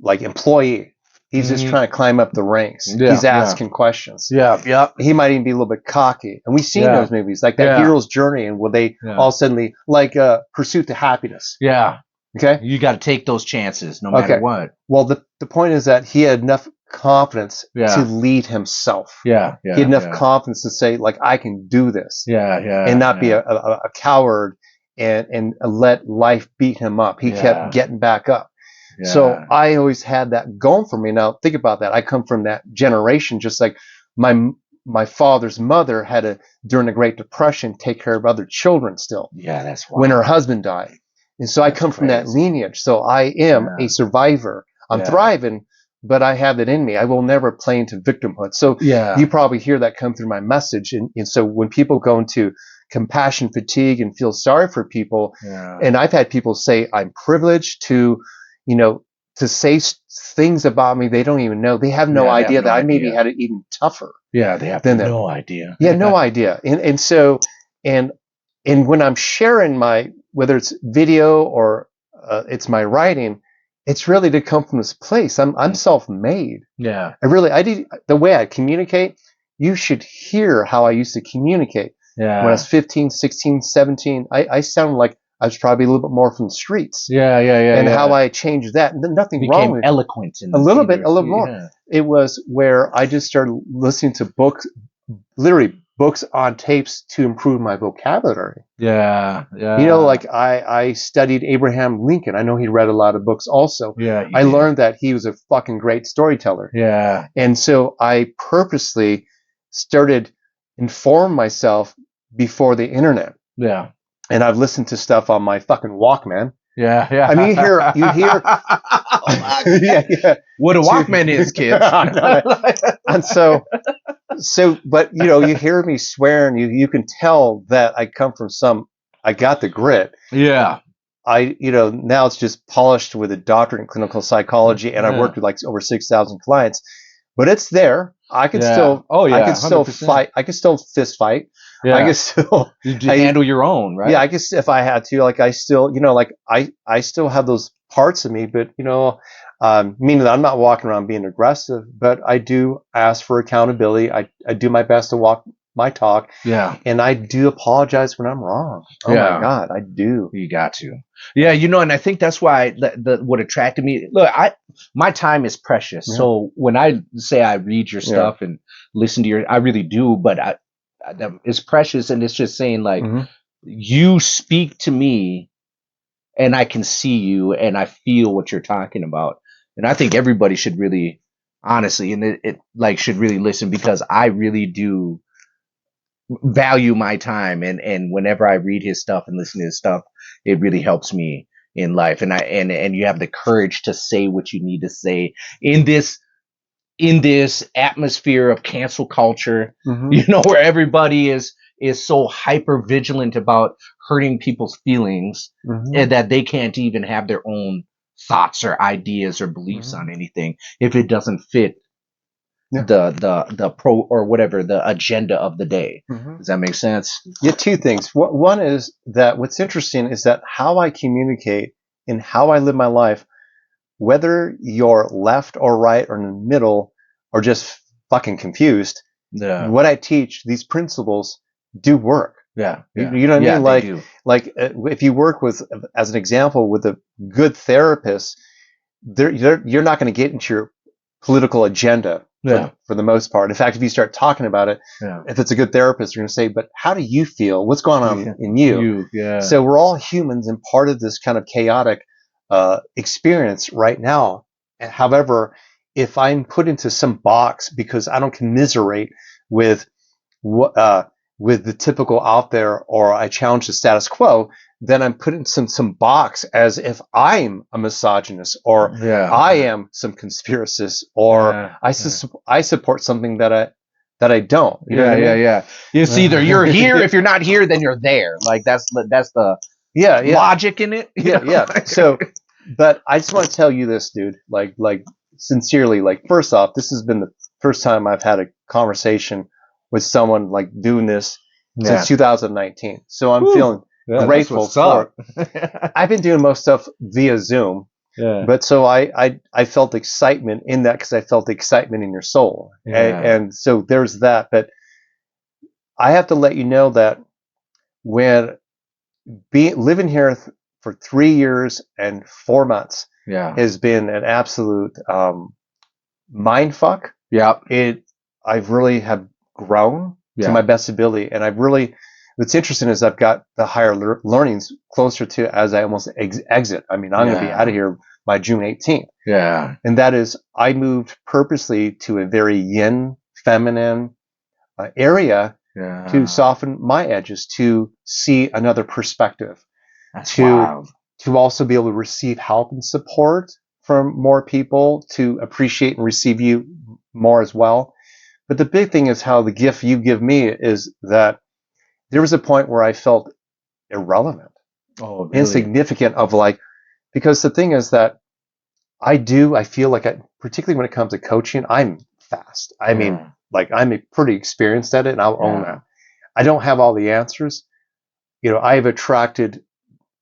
employee. He's just trying to climb up the ranks. He's asking questions. Yeah. He might even be a little bit cocky. And we've seen those movies, like that hero's journey, and will they all suddenly, Pursuit to Happiness. Yeah. Okay. You got to take those chances no matter what. Well, the point is that he had enough confidence to lead himself. Yeah. He had enough confidence to say, I can do this. And not be a coward and let life beat him up. He kept getting back up. Yeah. So I always had that going for me. Now think about that. I come from that generation, just like my father's mother had to, during the Great Depression, take care of other children still. Yeah, that's wild. When her husband died. And so I come from that lineage. So I am a survivor. I'm thriving, but I have it in me. I will never play into victimhood. So you probably hear that come through my message. And so when people go into compassion fatigue and feel sorry for people, and I've had people say I'm privileged to say things about me they don't even know. They have no idea that I maybe had it even tougher. Yeah, they have no idea. Yeah, no idea. And so when I'm sharing whether it's video or it's my writing, it's really to come from this place. I'm self-made. Yeah. The way I communicate, you should hear how I used to communicate. Yeah. When I was 15, 16, 17, I sounded like I was probably a little bit more from the streets. Yeah. And how I changed that. And nothing wrong with it. Eloquent. A little more. Yeah. It was where I just started listening to books, literally books on tapes to improve my vocabulary. Yeah. I studied Abraham Lincoln. I know he read a lot of books also. Yeah. I learned that he was a fucking great storyteller. Yeah. And so I purposely started informing myself before the internet. Yeah. And I've listened to stuff on my fucking Walkman. Yeah. I mean, you hear. What a Walkman is, kids. And but you hear me swearing. You can tell that I come from I got the grit. Yeah. Now it's just polished with a doctorate in clinical psychology, and I've worked with over 6,000 clients. But it's there. I can still. I can still 100%. Fight. I can still fist fight. Yeah. I guess still you handle your own, right? Yeah, I guess if I had to, like, I still, like I still have those parts of me, but meaning that I'm not walking around being aggressive, but I do ask for accountability. I do my best to walk my talk. Yeah. And I do apologize when I'm wrong. Oh my God, I do. You got to. Yeah, and I think that's why what attracted me. Look, my time is precious. Yeah. So when I say I read your stuff and listen to I really do, but it's precious, and it's just saying like you speak to me and I can see you and I feel what you're talking about. And I think everybody should really honestly, and it like should really listen, because I really do value my time, and whenever I read his stuff and listen to his stuff, it really helps me in life. And and you have the courage to say what you need to say in this atmosphere of cancel culture, where everybody is so hyper vigilant about hurting people's feelings, and that they can't even have their own thoughts or ideas or beliefs on anything if it doesn't fit the pro or whatever the agenda of the day. Does that make sense? Yeah, two things. One is that what's interesting is that how I communicate and how I live my life, whether you're left or right or in the middle or just fucking confused, what I teach, these principles do work. Yeah. You know what I mean? Like if you work with, as an example, with a good therapist, you're not going to get into your political agenda for the most part. In fact, if you start talking about it, if it's a good therapist, you're going to say, but how do you feel? What's going on in you? So we're all humans and part of this kind of chaotic experience right now. However, if I'm put into some box because I don't commiserate with with the typical out there, or I challenge the status quo, then I'm put in some box as if I'm a misogynist, or I am some conspiracist, or I support something that I don't. You know what I mean? It's either you're here, if you're not here, then you're there. Like that's the logic in it. So, but I just want to tell you this, dude. Like sincerely. Like, first off, this has been the first time I've had a conversation with someone like doing this since 2019. So I'm feeling grateful for it. I've been doing most stuff via Zoom. But so I felt excitement in that because I felt the excitement in your soul. And so there's that. But I have to let you know that when living here for 3 years and 4 months has been an absolute mind fuck. I really have grown to my best ability. And what's interesting is I've got the higher learnings closer to as I almost exit. I mean, I'm going to be out of here by June 18th. And that is, I moved purposely to a very yin, feminine area to soften my edges, to see another perspective, to also be able to receive help and support from more people, to appreciate and receive you more as well. But the big thing is how the gift you give me is that there was a point where I felt irrelevant, insignificant because the thing is that I feel like particularly when it comes to coaching, I'm fast. I mean, like I'm pretty experienced at it, and I'll own that. I don't have all the answers. I've attracted,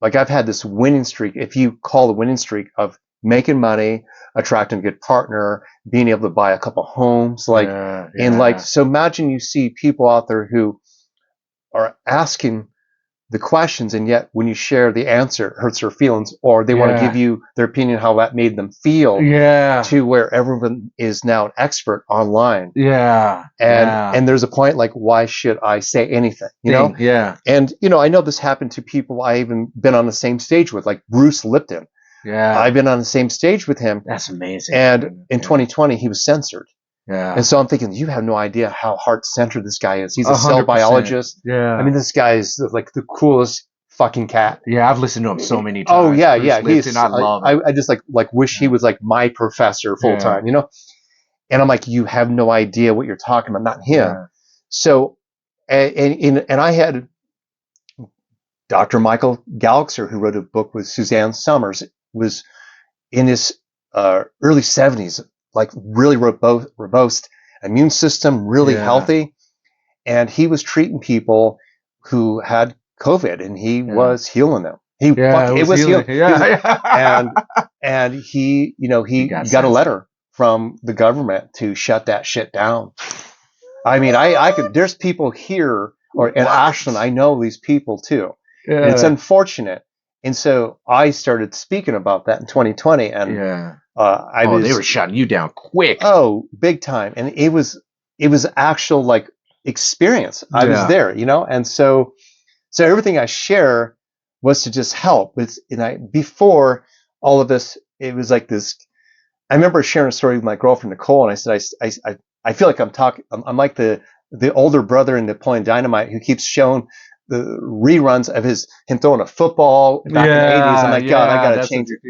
like I've had this winning streak, if you call the winning streak, of making money, attracting a good partner, being able to buy a couple homes, and so imagine you see people out there who are asking the questions, and yet when you share the answer, it hurts their feelings, or they want to give you their opinion how that made them feel, to where everyone is now an expert online. And there's a point like, why should I say anything? And I know this happened to people I even been on the same stage with, like Bruce Lipton. I've been on the same stage with him. That's amazing. And in 2020, he was censored. And so I'm thinking, you have no idea how heart-centered this guy is. He's a cell biologist. I mean, this guy is like the coolest fucking cat. I've listened to him so many times. Oh yeah, Lipton, I love him. I just like wish he was like my professor full time, And I'm like, you have no idea what you're talking about, not him. So, and I had Dr. Michael Galaxer, who wrote a book with Suzanne Summers, was in his early 70s, like really robust immune system, really healthy. and he was treating people who had COVID, and he was healing them. It was healing. And he, he got a letter from the government to shut that shit down. I mean, I could. There's people here in Ashland. I know these people too. And it's unfortunate. And so I started speaking about that in 2020, and they were shutting you down quick. Oh, big time. And it was actual like experience. I was there, and so everything I share was to just help. Before all of this, it was like this. I remember sharing a story with my girlfriend Nicole, and I said, I feel like I'm like the older brother in Napoleon Dynamite who keeps showing the reruns of him throwing a football back in the 80s. I'm like, God, I gotta change it.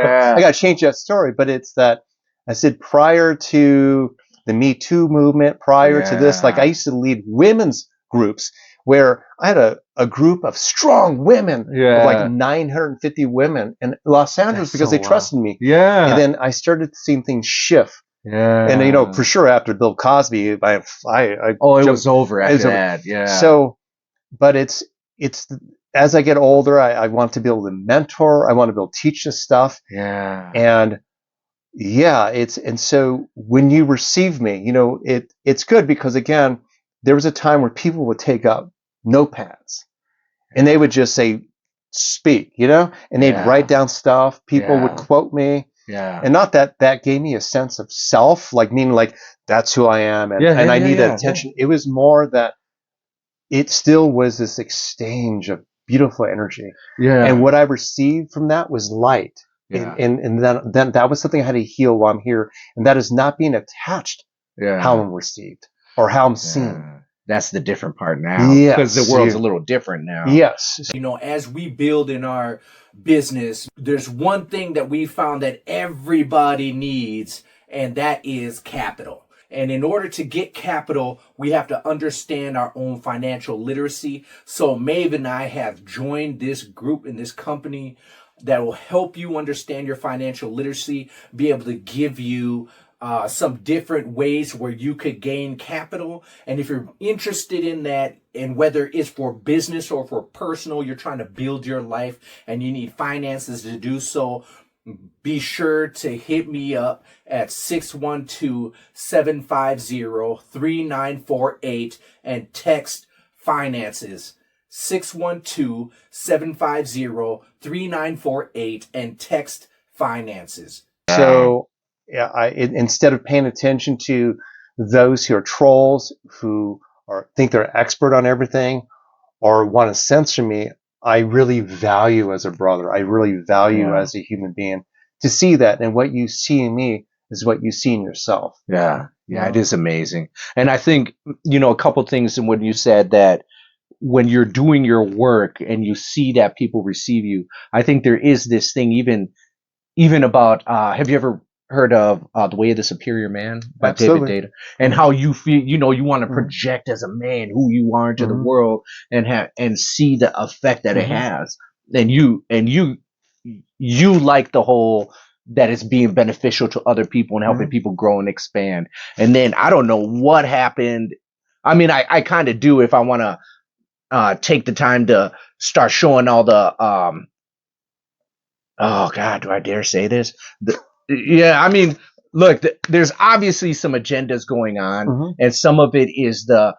I gotta change that story. But it's that I said prior to the Me Too movement, prior to this, like I used to lead women's groups where I had a group of strong women, of like 950 women in Los Angeles because they trusted me. And then I started seeing things shift. And for sure after Bill Cosby, it was over after that. So, but it's as I get older, I want to be able to mentor. I want to be able to teach this stuff. And so when you receive me, it's good because again, there was a time where people would take up notepads and they would just say, speak, and they'd write down stuff. People would quote me. And not that gave me a sense of self, like meaning like that's who I am. And I need that attention. It was more that it still was this exchange of beautiful energy. And what I received from that was light. And then that was something I had to heal while I'm here. And that is not being attached how I'm received or how I'm seen. That's the different part now. Because the world's a little different now. As we build in our business, there's one thing that we found that everybody needs, and that is capital. And in order to get capital, we have to understand our own financial literacy. So Maeve and I have joined this group in this company that will help you understand your financial literacy, be able to give you some different ways where you could gain capital. And if you're interested in that, and whether it's for business or for personal, you're trying to build your life and you need finances to do so, be sure to hit me up at 612-750-3948 and text finances. 612-750-3948 and text finances. So instead of paying attention to those who are trolls, who think they're expert on everything or want to censor me, I really value as a brother. I really value as a human being to see that. And what you see in me is what you see in yourself. It is amazing. And I think, a couple things in what you said, that when you're doing your work and you see that people receive you, I think there is this thing even about, have you ever heard of The Way of the Superior Man by David Data, and how you feel, you want to project as a man who you are into the world and see the effect that it has. And you like the whole that it's being beneficial to other people and helping people grow and expand. And then I don't know what happened. I mean, I kind of do if I want to take the time to start showing all the oh God, do I dare say this? I mean, look, there's obviously some agendas going on, and some of it is the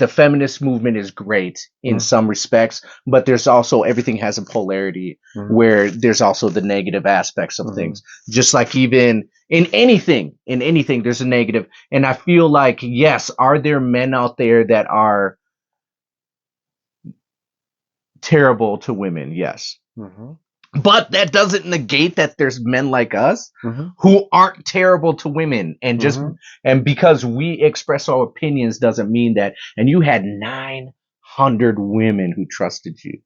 feminist movement is great in some respects, but there's also, everything has a polarity where there's also the negative aspects of things. Just like even in anything, there's a negative. And I feel like, yes, are there men out there that are terrible to women? Yes. But that doesn't negate that there's men like us who aren't terrible to women. And and because we express our opinions doesn't mean that. And you had 900 women who trusted you,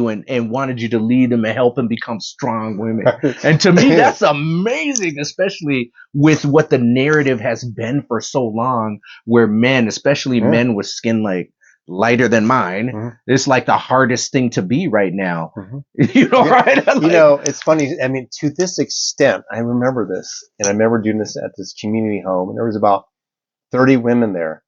and wanted you to lead them and help them become strong women. And to me, that's amazing, especially with what the narrative has been for so long, where men, especially men with skin like lighter than mine, it's like the hardest thing to be right now. Right? It's funny. I mean, to this extent, I remember this, and I remember doing this at this community home, and there was about 30 women there.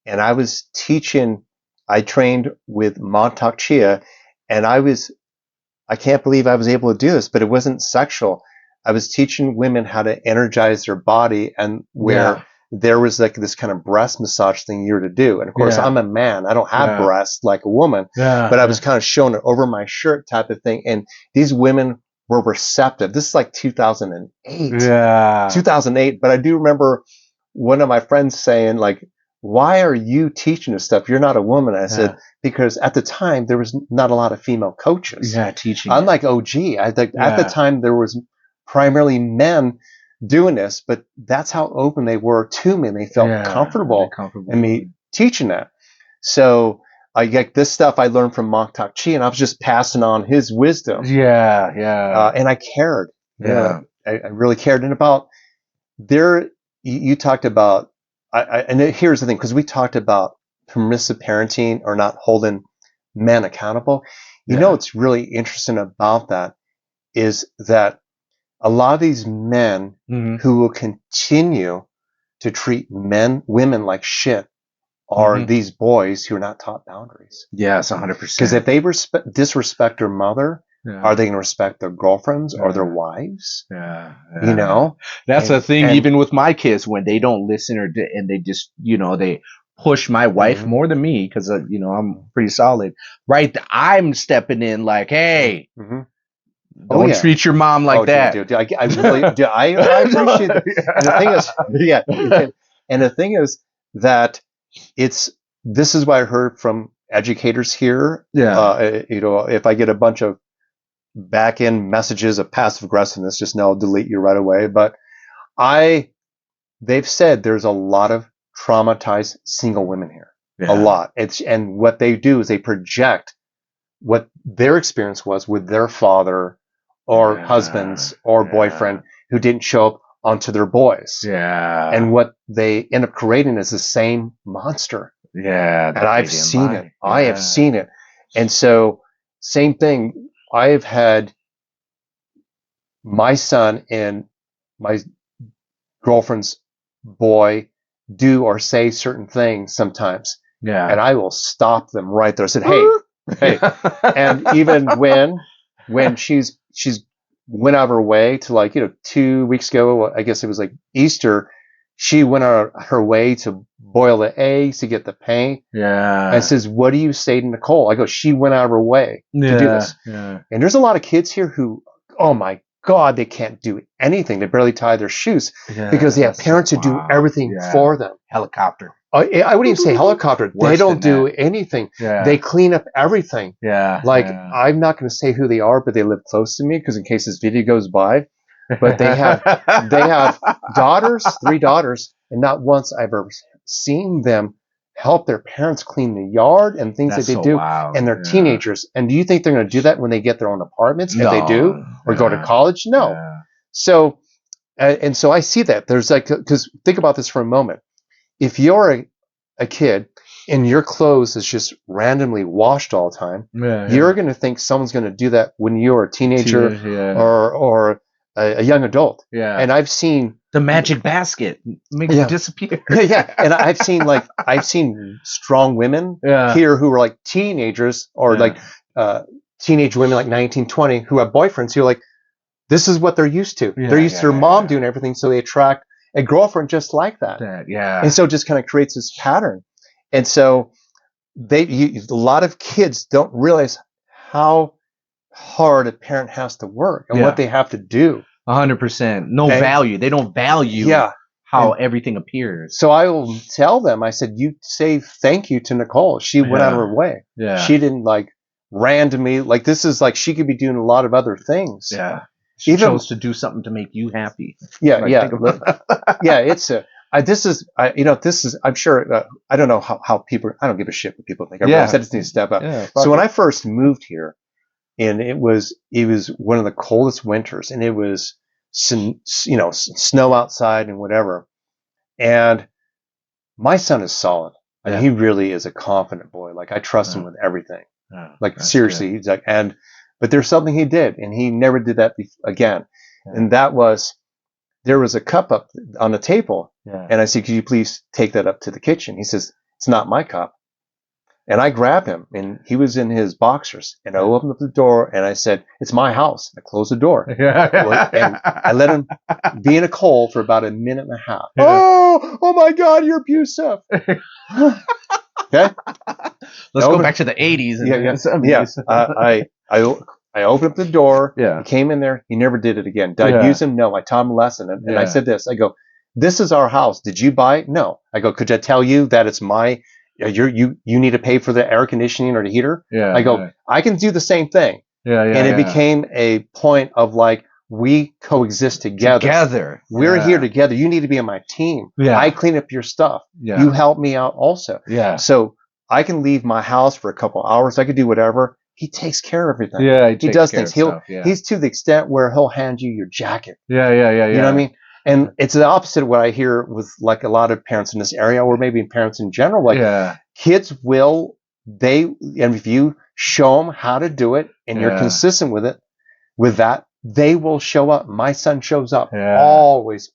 And I was teaching, I trained with Montauk Chia, and I can't believe I was able to do this, but it wasn't sexual. I was teaching women how to energize their body, and where there was like this kind of breast massage thing you're to do. And of course, I'm a man. I don't have breasts like a woman, but I was kind of showing it over my shirt type of thing. And these women were receptive. This is like 2008. 2008. But I do remember one of my friends saying, like, why are you teaching this stuff? You're not a woman. I said, because at the time there was not a lot of female coaches. Teaching. I'm like, oh, gee, at the time there was primarily men doing this, but that's how open they were to me. And they felt comfortable in me teaching that. So I get this stuff I learned from Montauk Chi, and I was just passing on his wisdom. And I cared. I really cared. And about there, you talked about, and here's the thing, because we talked about permissive parenting or not holding men accountable. You know, what's really interesting about that is that a lot of these men who will continue to treat women like shit are these boys who are not taught boundaries. Yes, 100%. Because if they disrespect their mother, are they going to respect their girlfriends or their wives? You know, that's the thing. Even with my kids, when they don't listen and they just, they push my wife more than me because I'm pretty solid. Right, I'm stepping in like, hey. Don't treat your mom like that. Dude, I really, I appreciate it. And the thing is, and the thing is that this is what I heard from educators here. If I get a bunch of back end messages of passive aggressiveness, just know I'll delete you right away. But they've said there's a lot of traumatized single women here. A lot. And what they do is they project what their experience was with their father or husbands or boyfriend who didn't show up onto their boys. And what they end up creating is the same monster. And I've seen it. I have seen it. And so, same thing. I have had my son and my girlfriend's boy do or say certain things sometimes. And I will stop them right there. I said, hey. And even when she's went out of her way to 2 weeks ago, I guess it was like Easter, she went out of her way to boil the eggs to get the paint. I says, what do you say to Nicole? I go, she went out of her way to do this. And there's a lot of kids here who, oh my God, they can't do anything. They barely tie their shoes because they have parents who do everything for them. Helicopter. I wouldn't even say helicopter. They don't do anything. They clean up everything. I'm not going to say who they are, but they live close to me because in case this video goes by. But they have daughters, 3 daughters, and not once I've ever seen them help their parents clean the yard and things that they do. Wow. And they're teenagers. And do you think they're going to do that when they get their own apartments? No. If they do, or go to college? No. So, and so I see that there's because think about this for a moment. If you're a kid and your clothes is just randomly washed all the time, you're going to think someone's going to do that when you're a teenager or a young adult. And I've seen the magic basket make it disappear. And I've seen strong women here who are like teenagers or teenage women like 19, 20 who have boyfriends who are like, this is what they're used to. They're used to their mom doing everything, so they attract a girlfriend just like that. And so it just kind of creates this pattern. And so a lot of kids don't realize how hard a parent has to work and what they have to do. 100%. Value. They don't value how everything appears. So I will tell them, I said, you say thank you to Nicole. She went out of her way. She didn't randomly, this is she could be doing a lot of other things. She chose to do something to make you happy. It's this is I'm sure I don't know how people, I don't give a shit what people think. I just need to step up. So when I first moved here, and it was one of the coldest winters, and it was snow outside and whatever, and my son is solid. I mean, he really is a confident boy. I trust him with everything. Seriously, he's but there's something he did, and he never did that again. And that was there was a cup up on the table. And I said, could you please take that up to the kitchen? He says, it's not my cup. And I grabbed him, and he was in his boxers. And I opened up the door, and I said, it's my house. I closed the door. And I let him be in a cold for about a minute and a half. Oh my God, you're abusive. Okay. Let's go back to the 80s. I opened up the door. Yeah. He came in there. He never did it again. Did I abuse him? No. I taught him a lesson. And I said this. I go, this is our house. Did you buy it? No. I go, could I tell you that it's my, you need to pay for the air conditioning or the heater? Yeah. I go, I can do the same thing. And it became a point of like, we coexist together. We're here together. You need to be on my team. I clean up your stuff. You help me out also. So I can leave my house for a couple hours. I could do whatever. He takes care of everything. He does things. He's to the extent where he'll hand you your jacket. You know what I mean? And it's the opposite of what I hear with like a lot of parents in this area, or maybe parents in general. Like kids will, and if you show them how to do it and you're consistent with it, with that, they will show up. My son shows up. Always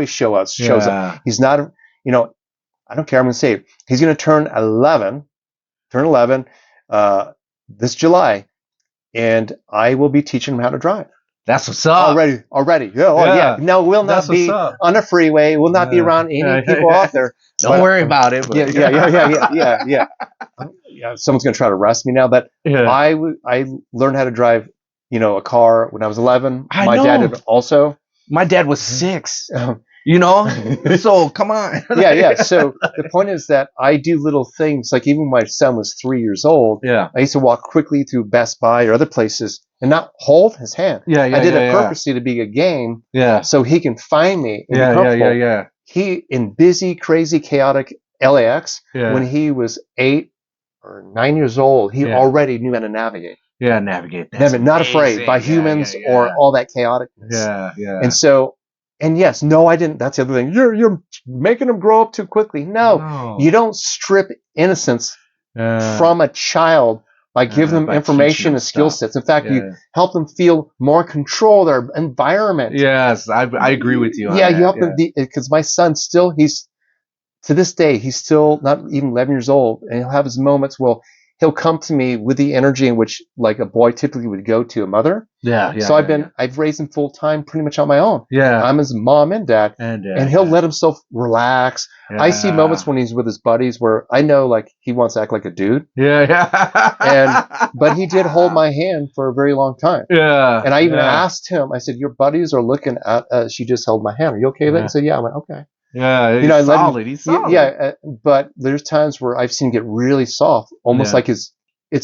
shows up. He's not, I don't care. I'm going to say it. He's going to turn 11 this July, and I will be teaching him how to drive. That's what's up. Already. Yeah. No, we'll not be on a freeway. We'll not be around any people out there. Don't worry about it. But. Yeah. Someone's going to try to arrest me now, but I learned how to drive, a car when I was 11. My dad did also. My dad was 6. So come on. So the point is that I do little things, like even when my son was 3 years old, I used to walk quickly through Best Buy or other places and not hold his hand. I did it purposely to be a game, so he can find me. He, in busy, crazy, chaotic LAX, when he was 8 or 9 years old, he already knew how to navigate. Navigate. Not afraid by humans or all that chaoticness. And so, and yes, no, I didn't. That's the other thing. You're making them grow up too quickly. No. You don't strip innocence from a child by giving them information and skill sets. In fact, you help them feel more control of their environment. Yes, I agree with you. You help them, because my son still, to this day, he's still not even 11 years old, and he'll have his moments. Well, he'll come to me with the energy in which, like, a boy typically would go to a mother. So I've raised him full time, pretty much on my own. I'm his mom and dad, and he'll let himself relax. I see moments when he's with his buddies where I know, like, he wants to act like a dude. But he did hold my hand for a very long time. And I even asked him. I said, "Your buddies are looking at us. She just held my hand. Are you okay with that?" He said, "Yeah." I went, "Okay." He's solid. He's solid. But there's times where I've seen him get really soft, almost like it's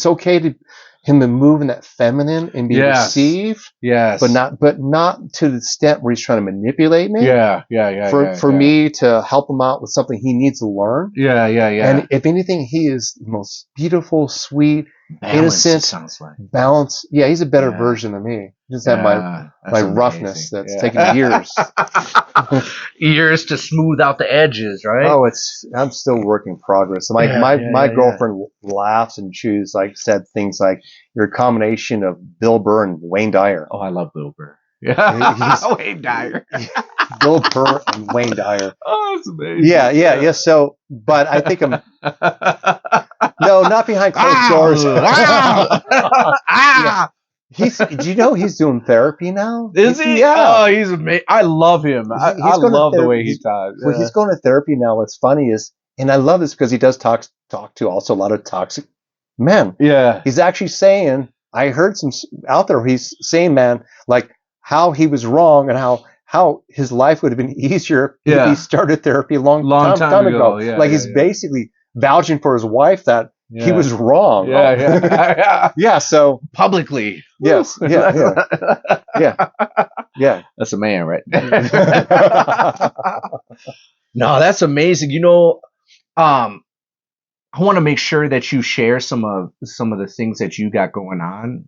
okay to him to move in that feminine and be received, but not to the extent where he's trying to manipulate me. For me to help him out with something he needs to learn. And if anything, he is the most beautiful, sweet, innocent, balanced. He's a better version of me. Just have my roughness that's taken years. Years to smooth out the edges, right? Oh, I'm still work in progress. My girlfriend laughs and said things like, "You're a combination of Bill Burr and Wayne Dyer." Oh, I love Bill Burr. Wayne Dyer. Bill Burr and Wayne Dyer. Oh, that's amazing. So, but I think I'm no, not behind closed doors. Do you know he's doing therapy now? Is he? Oh, he's amazing. I love him. I love the way he talks. Well, he's going to therapy now. What's funny is, and I love this because he does talk to also a lot of toxic men. He's actually saying, I heard some out there, he's saying, man, like how he was wrong and how his life would have been easier if he started therapy a long time ago. He's basically vouching for his wife that he was wrong. So publicly. Yes. That's a man, right? No, that's amazing. I want to make sure that you share some of the things that you got going on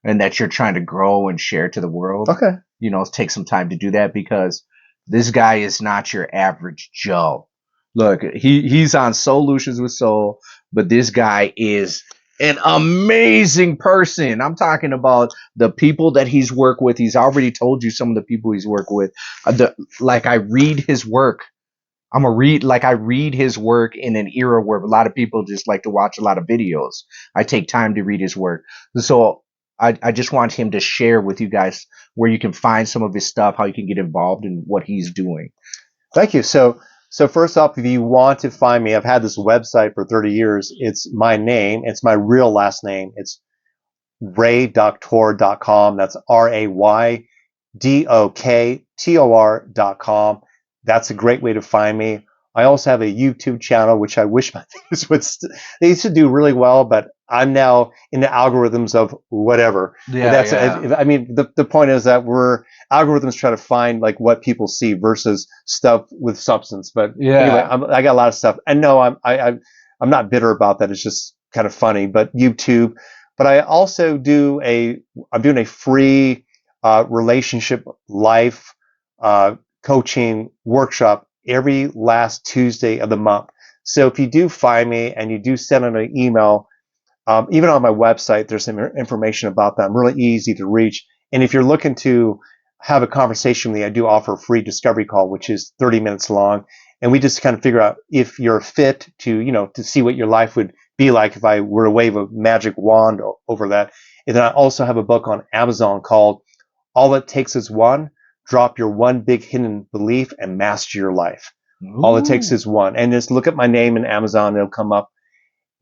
and that you're trying to grow and share to the world. Okay. Take some time to do that, because this guy is not your average Joe. Look, he's on Solutions with Soul, but this guy is an amazing person. I'm talking about the people that he's worked with. He's already told you some of the people he's worked with. I read his work. I read his work in an era where a lot of people just like to watch a lot of videos. I take time to read his work. So I just want him to share with you guys where you can find some of his stuff, how you can get involved in what he's doing. Thank you. So first off, if you want to find me, I've had this website for 30 years. It's my name. It's my real last name. It's raydoctor.com. That's RAYDOKTOR.com. That's a great way to find me. I also have a YouTube channel, which I wish my things would. They used to do really well, but I'm now in the algorithms of whatever. I mean, the point is that algorithms try to find like what people see versus stuff with substance. But anyway, I got a lot of stuff. And no, I'm not bitter about that. It's just kind of funny. But YouTube. But I also I'm doing a free relationship life coaching workshop every last Tuesday of the month. So if you do find me and you do send an email, even on my website, there's some information about that. I'm really easy to reach. And if you're looking to have a conversation with me, I do offer a free discovery call, which is 30 minutes long. And we just kind of figure out if you're fit to see what your life would be like if I were to wave a magic wand over that. And then I also have a book on Amazon called All It Takes Is One. Drop your one big hidden belief and master your life. Ooh. All it takes is one. And just look at my name in Amazon. It'll come up.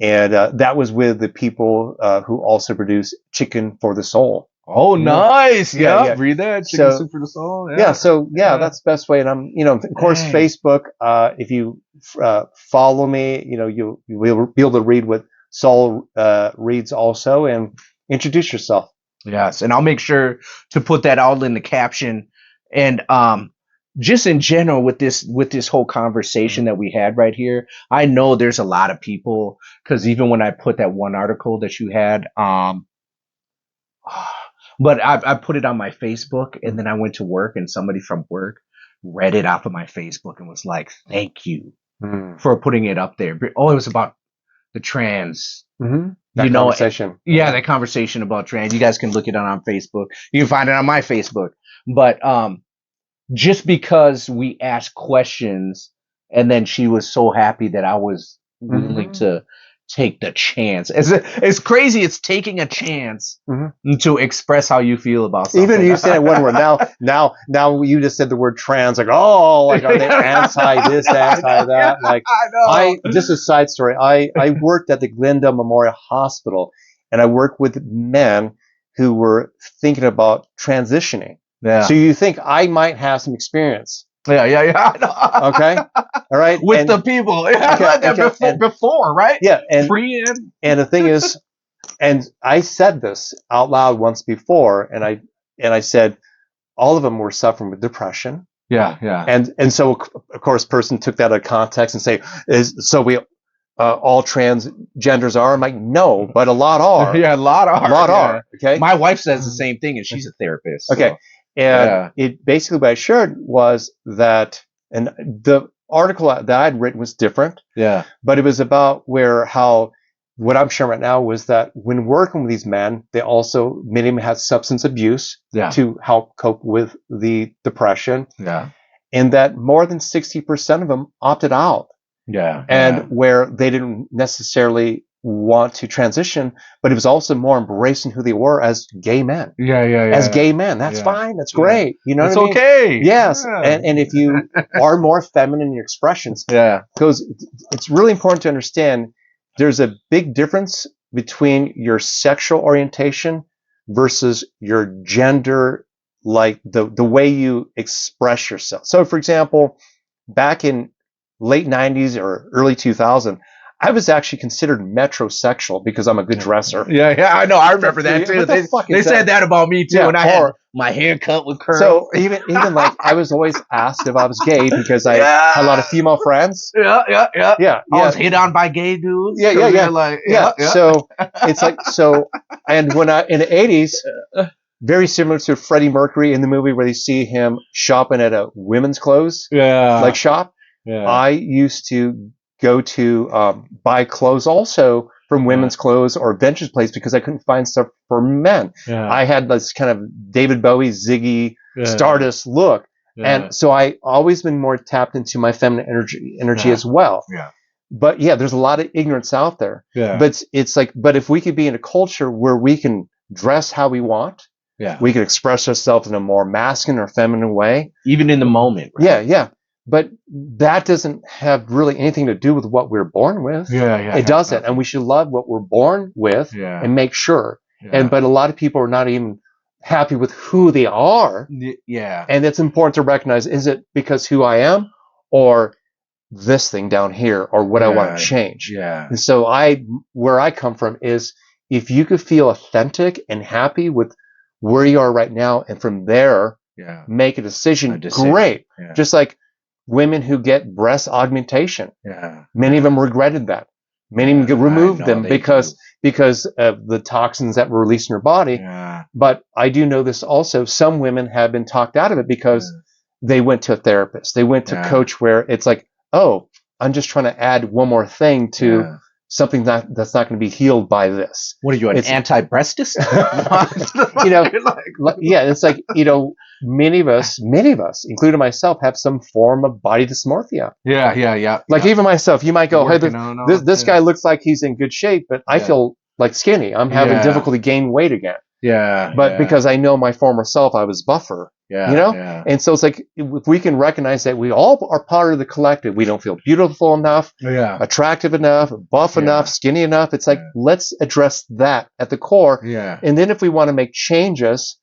And that was with the people who also produce Chicken for the Soul. Oh, nice. Yeah. Read that. Chicken Soup for the Soul. Yeah. That's the best way. And I'm, of course, Facebook, if you follow me, you'll be able to read what Saul reads also and introduce yourself. Yes. And I'll make sure to put that all in the caption. And just in general with this whole conversation that we had right here, I know there's a lot of people, because even when I put that one article that you had, but I put it on my Facebook, and then I went to work, and somebody from work read it off of my Facebook and was like, "Thank you for putting it up there." Oh, it was about the trans. Mm-hmm. That conversation. That conversation about trans. You guys can look it up on Facebook. You can find it on my Facebook. But just because we asked questions, and then she was so happy that I was willing to take the chance. It's crazy. It's taking a chance to express how you feel about something. Even you said one word. Now you just said the word trans. Like, are they anti this, anti that? Like, I know. Just a side story. I worked at the Glendale Memorial Hospital, and I worked with men who were thinking about transitioning. Yeah. So you think I might have some experience? Yeah. I know. Okay. All right. With the people. Before, right? Yeah. And the thing is, and I said this out loud once before, and I said all of them were suffering with depression. Yeah. And so of course, person took that out of context and say, we all transgenders are? I'm like, no, but a lot are. Yeah, a lot are. Okay. My wife says the same thing, and she's a therapist. So. Okay. And it basically what I shared was that, and the article that I'd written was different. Yeah. But it was about what I'm sharing right now was that when working with these men, many of them had substance abuse to help cope with the depression. Yeah. And that more than 60% of them opted out. Yeah. And where they didn't necessarily want to transition, but it was also more embracing who they were as gay men. Yeah. As gay men, that's fine. That's great. You know, it's what I mean? Okay. Yes, and if you are more feminine in your expressions, because it's really important to understand there's a big difference between your sexual orientation versus your gender, like the way you express yourself. So, for example, back in late 90s or early 2000. I was actually considered metrosexual because I'm a good dresser. Yeah, I know. I remember that too. They said that about me too, and I had my hair cut with curls. So even like I was always asked if I was gay because I had a lot of female friends. Yeah. I was hit on by gay dudes. Yeah. So it's like and when in the 80s, very similar to Freddie Mercury in the movie where you see him shopping at a women's clothes shop. Yeah. I used to go to buy clothes also from women's clothes or vintage place because I couldn't find stuff for men. Yeah. I had this kind of David Bowie, Ziggy, Stardust look. Yeah. And so I always been more tapped into my feminine energy as well. Yeah. But yeah, there's a lot of ignorance out there. Yeah. But it's like, but if we could be in a culture where we can dress how we want, we can express ourselves in a more masculine or feminine way. Even in the moment. Right? Yeah. But that doesn't have really anything to do with what we're born with. It doesn't. And we should love what we're born with and make sure. But a lot of people are not even happy with who they are. Yeah. And it's important to recognize, is it because who I am or this thing down here or what I want to change? Yeah. And so where I come from is if you could feel authentic and happy with where you are right now and from there make a decision. Great. Yeah. Just like women who get breast augmentation. Yeah. Many of them regretted that. Many of them removed them because of the toxins that were released in their body. Yeah. But I do know this also. Some women have been talked out of it because they went to a therapist. They went to a coach where it's like, oh, I'm just trying to add one more thing to something that's not going to be healed by this. What are you, an anti-breastist? It's like, many of us, including myself, have some form of body dysmorphia. Yeah. Like even myself, you might go, hey, this guy looks like he's in good shape, but I feel like skinny. I'm having difficulty gaining weight again. Yeah. But because I know my former self, I was buffer. Yeah. And so it's like, if we can recognize that we all are part of the collective, we don't feel beautiful enough, attractive enough, buff enough, skinny enough. It's like, let's address that at the core. Yeah. And then if we want to make changes,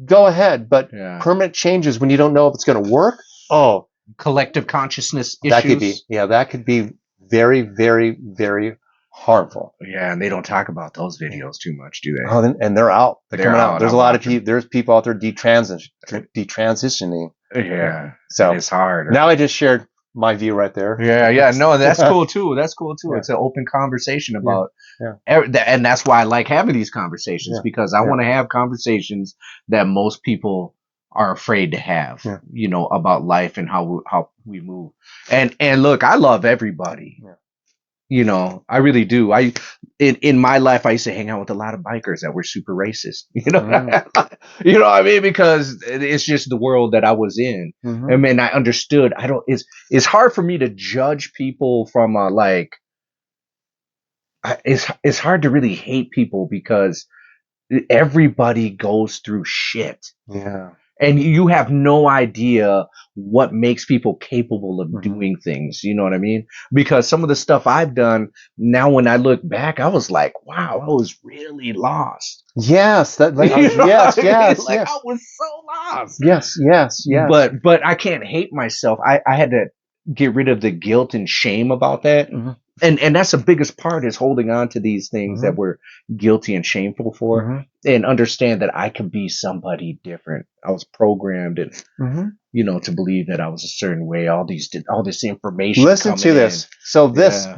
go ahead. But permanent changes when you don't know if it's going to work. Oh, collective consciousness issues. That could be very, very, very harmful. Yeah, and they don't talk about those videos too much, do they? Oh, and they're out. They're coming out. There's a lot of people. There's people out there detransitioning. Yeah, so it's hard. Now I just shared my view right there. Yeah. No, that's cool too. It's an open conversation about, and that's why I like having these conversations because I want to have conversations that most people are afraid to have. About life and how we move. And look, I love everybody. Yeah. I really do. In my life, I used to hang out with a lot of bikers that were super racist. You know what I mean? Because it's just the world that I was in. Mm-hmm. I mean, I understood. It's hard for me to judge people from it's hard to really hate people because everybody goes through shit. Yeah. And you have no idea what makes people capable of doing things. You know what I mean? Because some of the stuff I've done now, when I look back, I was like, wow, I was really lost. Yes. I was so lost. Yes. But I can't hate myself. I had to get rid of the guilt and shame about that. Mm-hmm. And that's the biggest part is holding on to these things that we're guilty and shameful for and understand that I could be somebody different. I was programmed and, to believe that I was a certain way. All this information. Listen to this.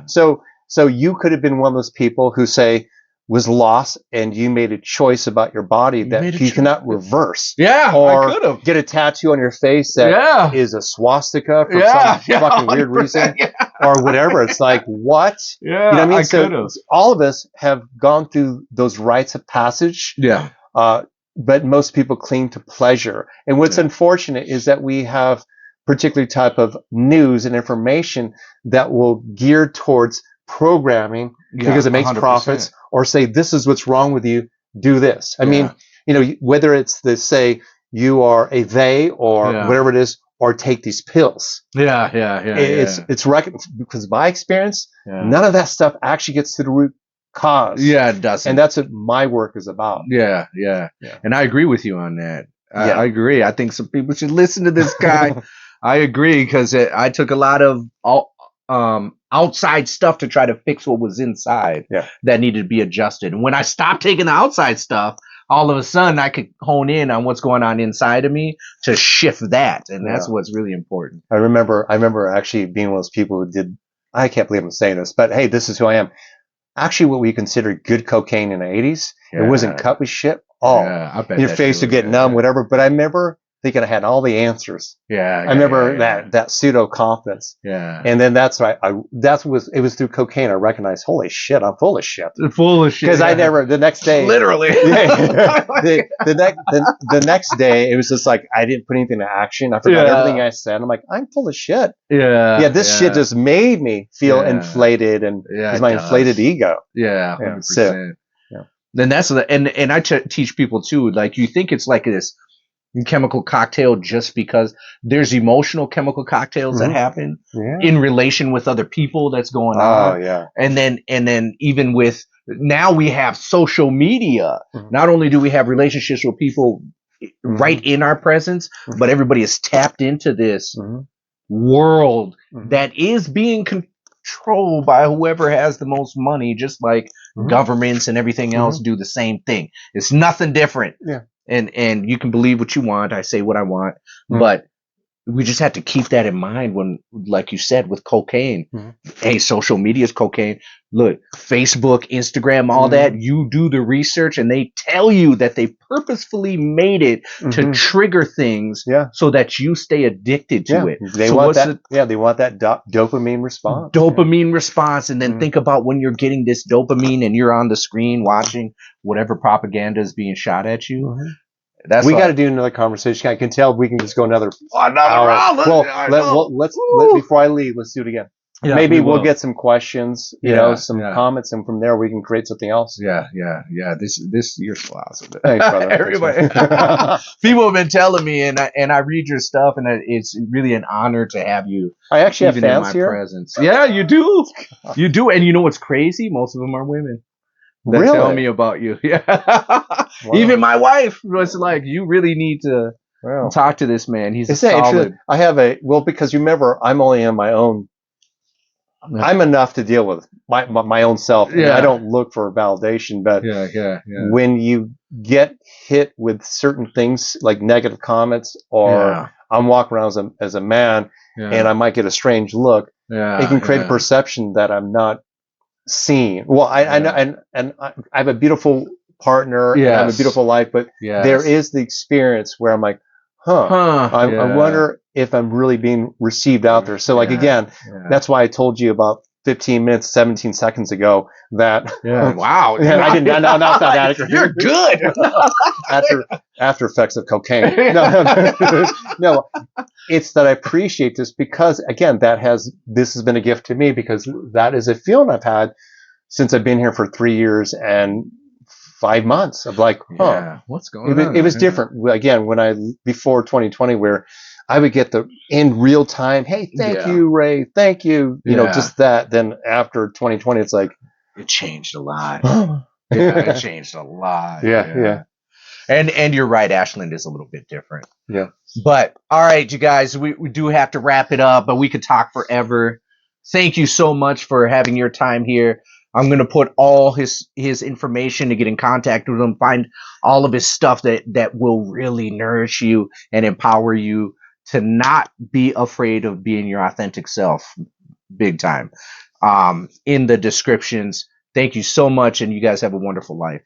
So you could have been one of those people who say was lost and you made a choice about your body that you cannot reverse. Yeah. Or I could have. Get a tattoo on your face that is a swastika for some fucking weird reason or whatever. It's like, what? Yeah. You know what I mean? So all of us have gone through those rites of passage. Yeah. But most people cling to pleasure. And what's unfortunate is that we have particular type of news and information that will gear towards programming because it makes 100%. Profits or say, this is what's wrong with you. Do this. I mean, whether it's say you are a they or whatever it is, or take these pills. Yeah. It's because by experience, none of that stuff actually gets to the root cause. Yeah, it doesn't. And that's what my work is about. Yeah. And I agree with you on that. I agree. I think some people should listen to this guy. I agree because I took a lot of outside stuff to try to fix what was inside that needed to be adjusted. And when I stopped taking the outside stuff, all of a sudden I could hone in on what's going on inside of me to shift that. And that's what's really important. I remember actually being one of those people who did, I can't believe I'm saying this, but hey, this is who I am. Actually, what we considered good cocaine in the 80s, it wasn't cut with shit. Oh, I bet your face would get numb, whatever. But I remember thinking I had all the answers. Yeah. I remember that pseudo confidence. Yeah. And then that's why it was through cocaine I recognized, holy shit, I'm full of shit. Full of shit. Because I never, the next day. Literally. the next day, it was just like, I didn't put anything to action. I forgot everything I said. I'm like, I'm full of shit. Yeah. Yeah, this shit just made me feel inflated, and it's my inflated ego. Yeah. 100%. So, then that's and I teach people too, like, you think it's like this chemical cocktail just because there's emotional chemical cocktails that happen in relation with other people that's going on. And then even with, now we have social media. Not only do we have relationships with people right in our presence, but everybody is tapped into this world that is being controlled by whoever has the most money, just like governments and everything else do the same thing. It's nothing different. And you can believe what you want. I say what I want, but we just have to keep that in mind when, like you said, with cocaine. Hey, social media is cocaine. Look, Facebook, Instagram, all that. You do the research, and they tell you that they purposefully made it to trigger things, so that you stay addicted to it. They want that. They want that dopamine response. Dopamine response, and then think about when you're getting this dopamine and you're on the screen watching whatever propaganda is being shot at you. We got to do another conversation. I can tell we can just go another hour. Well, let's before I leave, let's do it again. Yeah, maybe we'll get some questions, some comments, and from there we can create something else. Yeah. This you're so awesome. Thanks, brother. Everybody, people have been telling me, and I read your stuff, and it's really an honor to have you. I actually have fans in my here. Presence. Yeah, you do. You do, and you know what's crazy? Most of them are women. That tell me about you. Yeah. Wow. Even my wife was like, you really need to talk to this man. He's solid. I have because you remember, I'm only on my own. I'm enough to deal with my own self. I don't look for validation, but when you get hit with certain things like negative comments, or I'm walking around as a man and I might get a strange look, it can create a perception that I'm not seen. Well, I know, and I have a beautiful partner, and I have a beautiful life, but there is the experience where I'm like, I wonder if I'm really being received out there. So again, that's why I told you about 15 minutes, 17 seconds ago that wow. I didn't know not that you're good. after effects of cocaine. No, it's that I appreciate this because again, this has been a gift to me, because that is a feeling I've had since I've been here for 3 years and 5 months of like, what's going on? It was different again before 2020, where I would get in real time, hey, thank you, Ray, thank you, just that. Then after 2020, it's like it changed a lot. It changed a lot. Yeah. And you're right, Ashland is a little bit different. Yeah. But all right, you guys, we do have to wrap it up, but we could talk forever. Thank you so much for having your time here. I'm going to put all his information to get in contact with him, find all of his stuff that will really nourish you and empower you to not be afraid of being your authentic self, big time, in the descriptions. Thank you so much, and you guys have a wonderful life.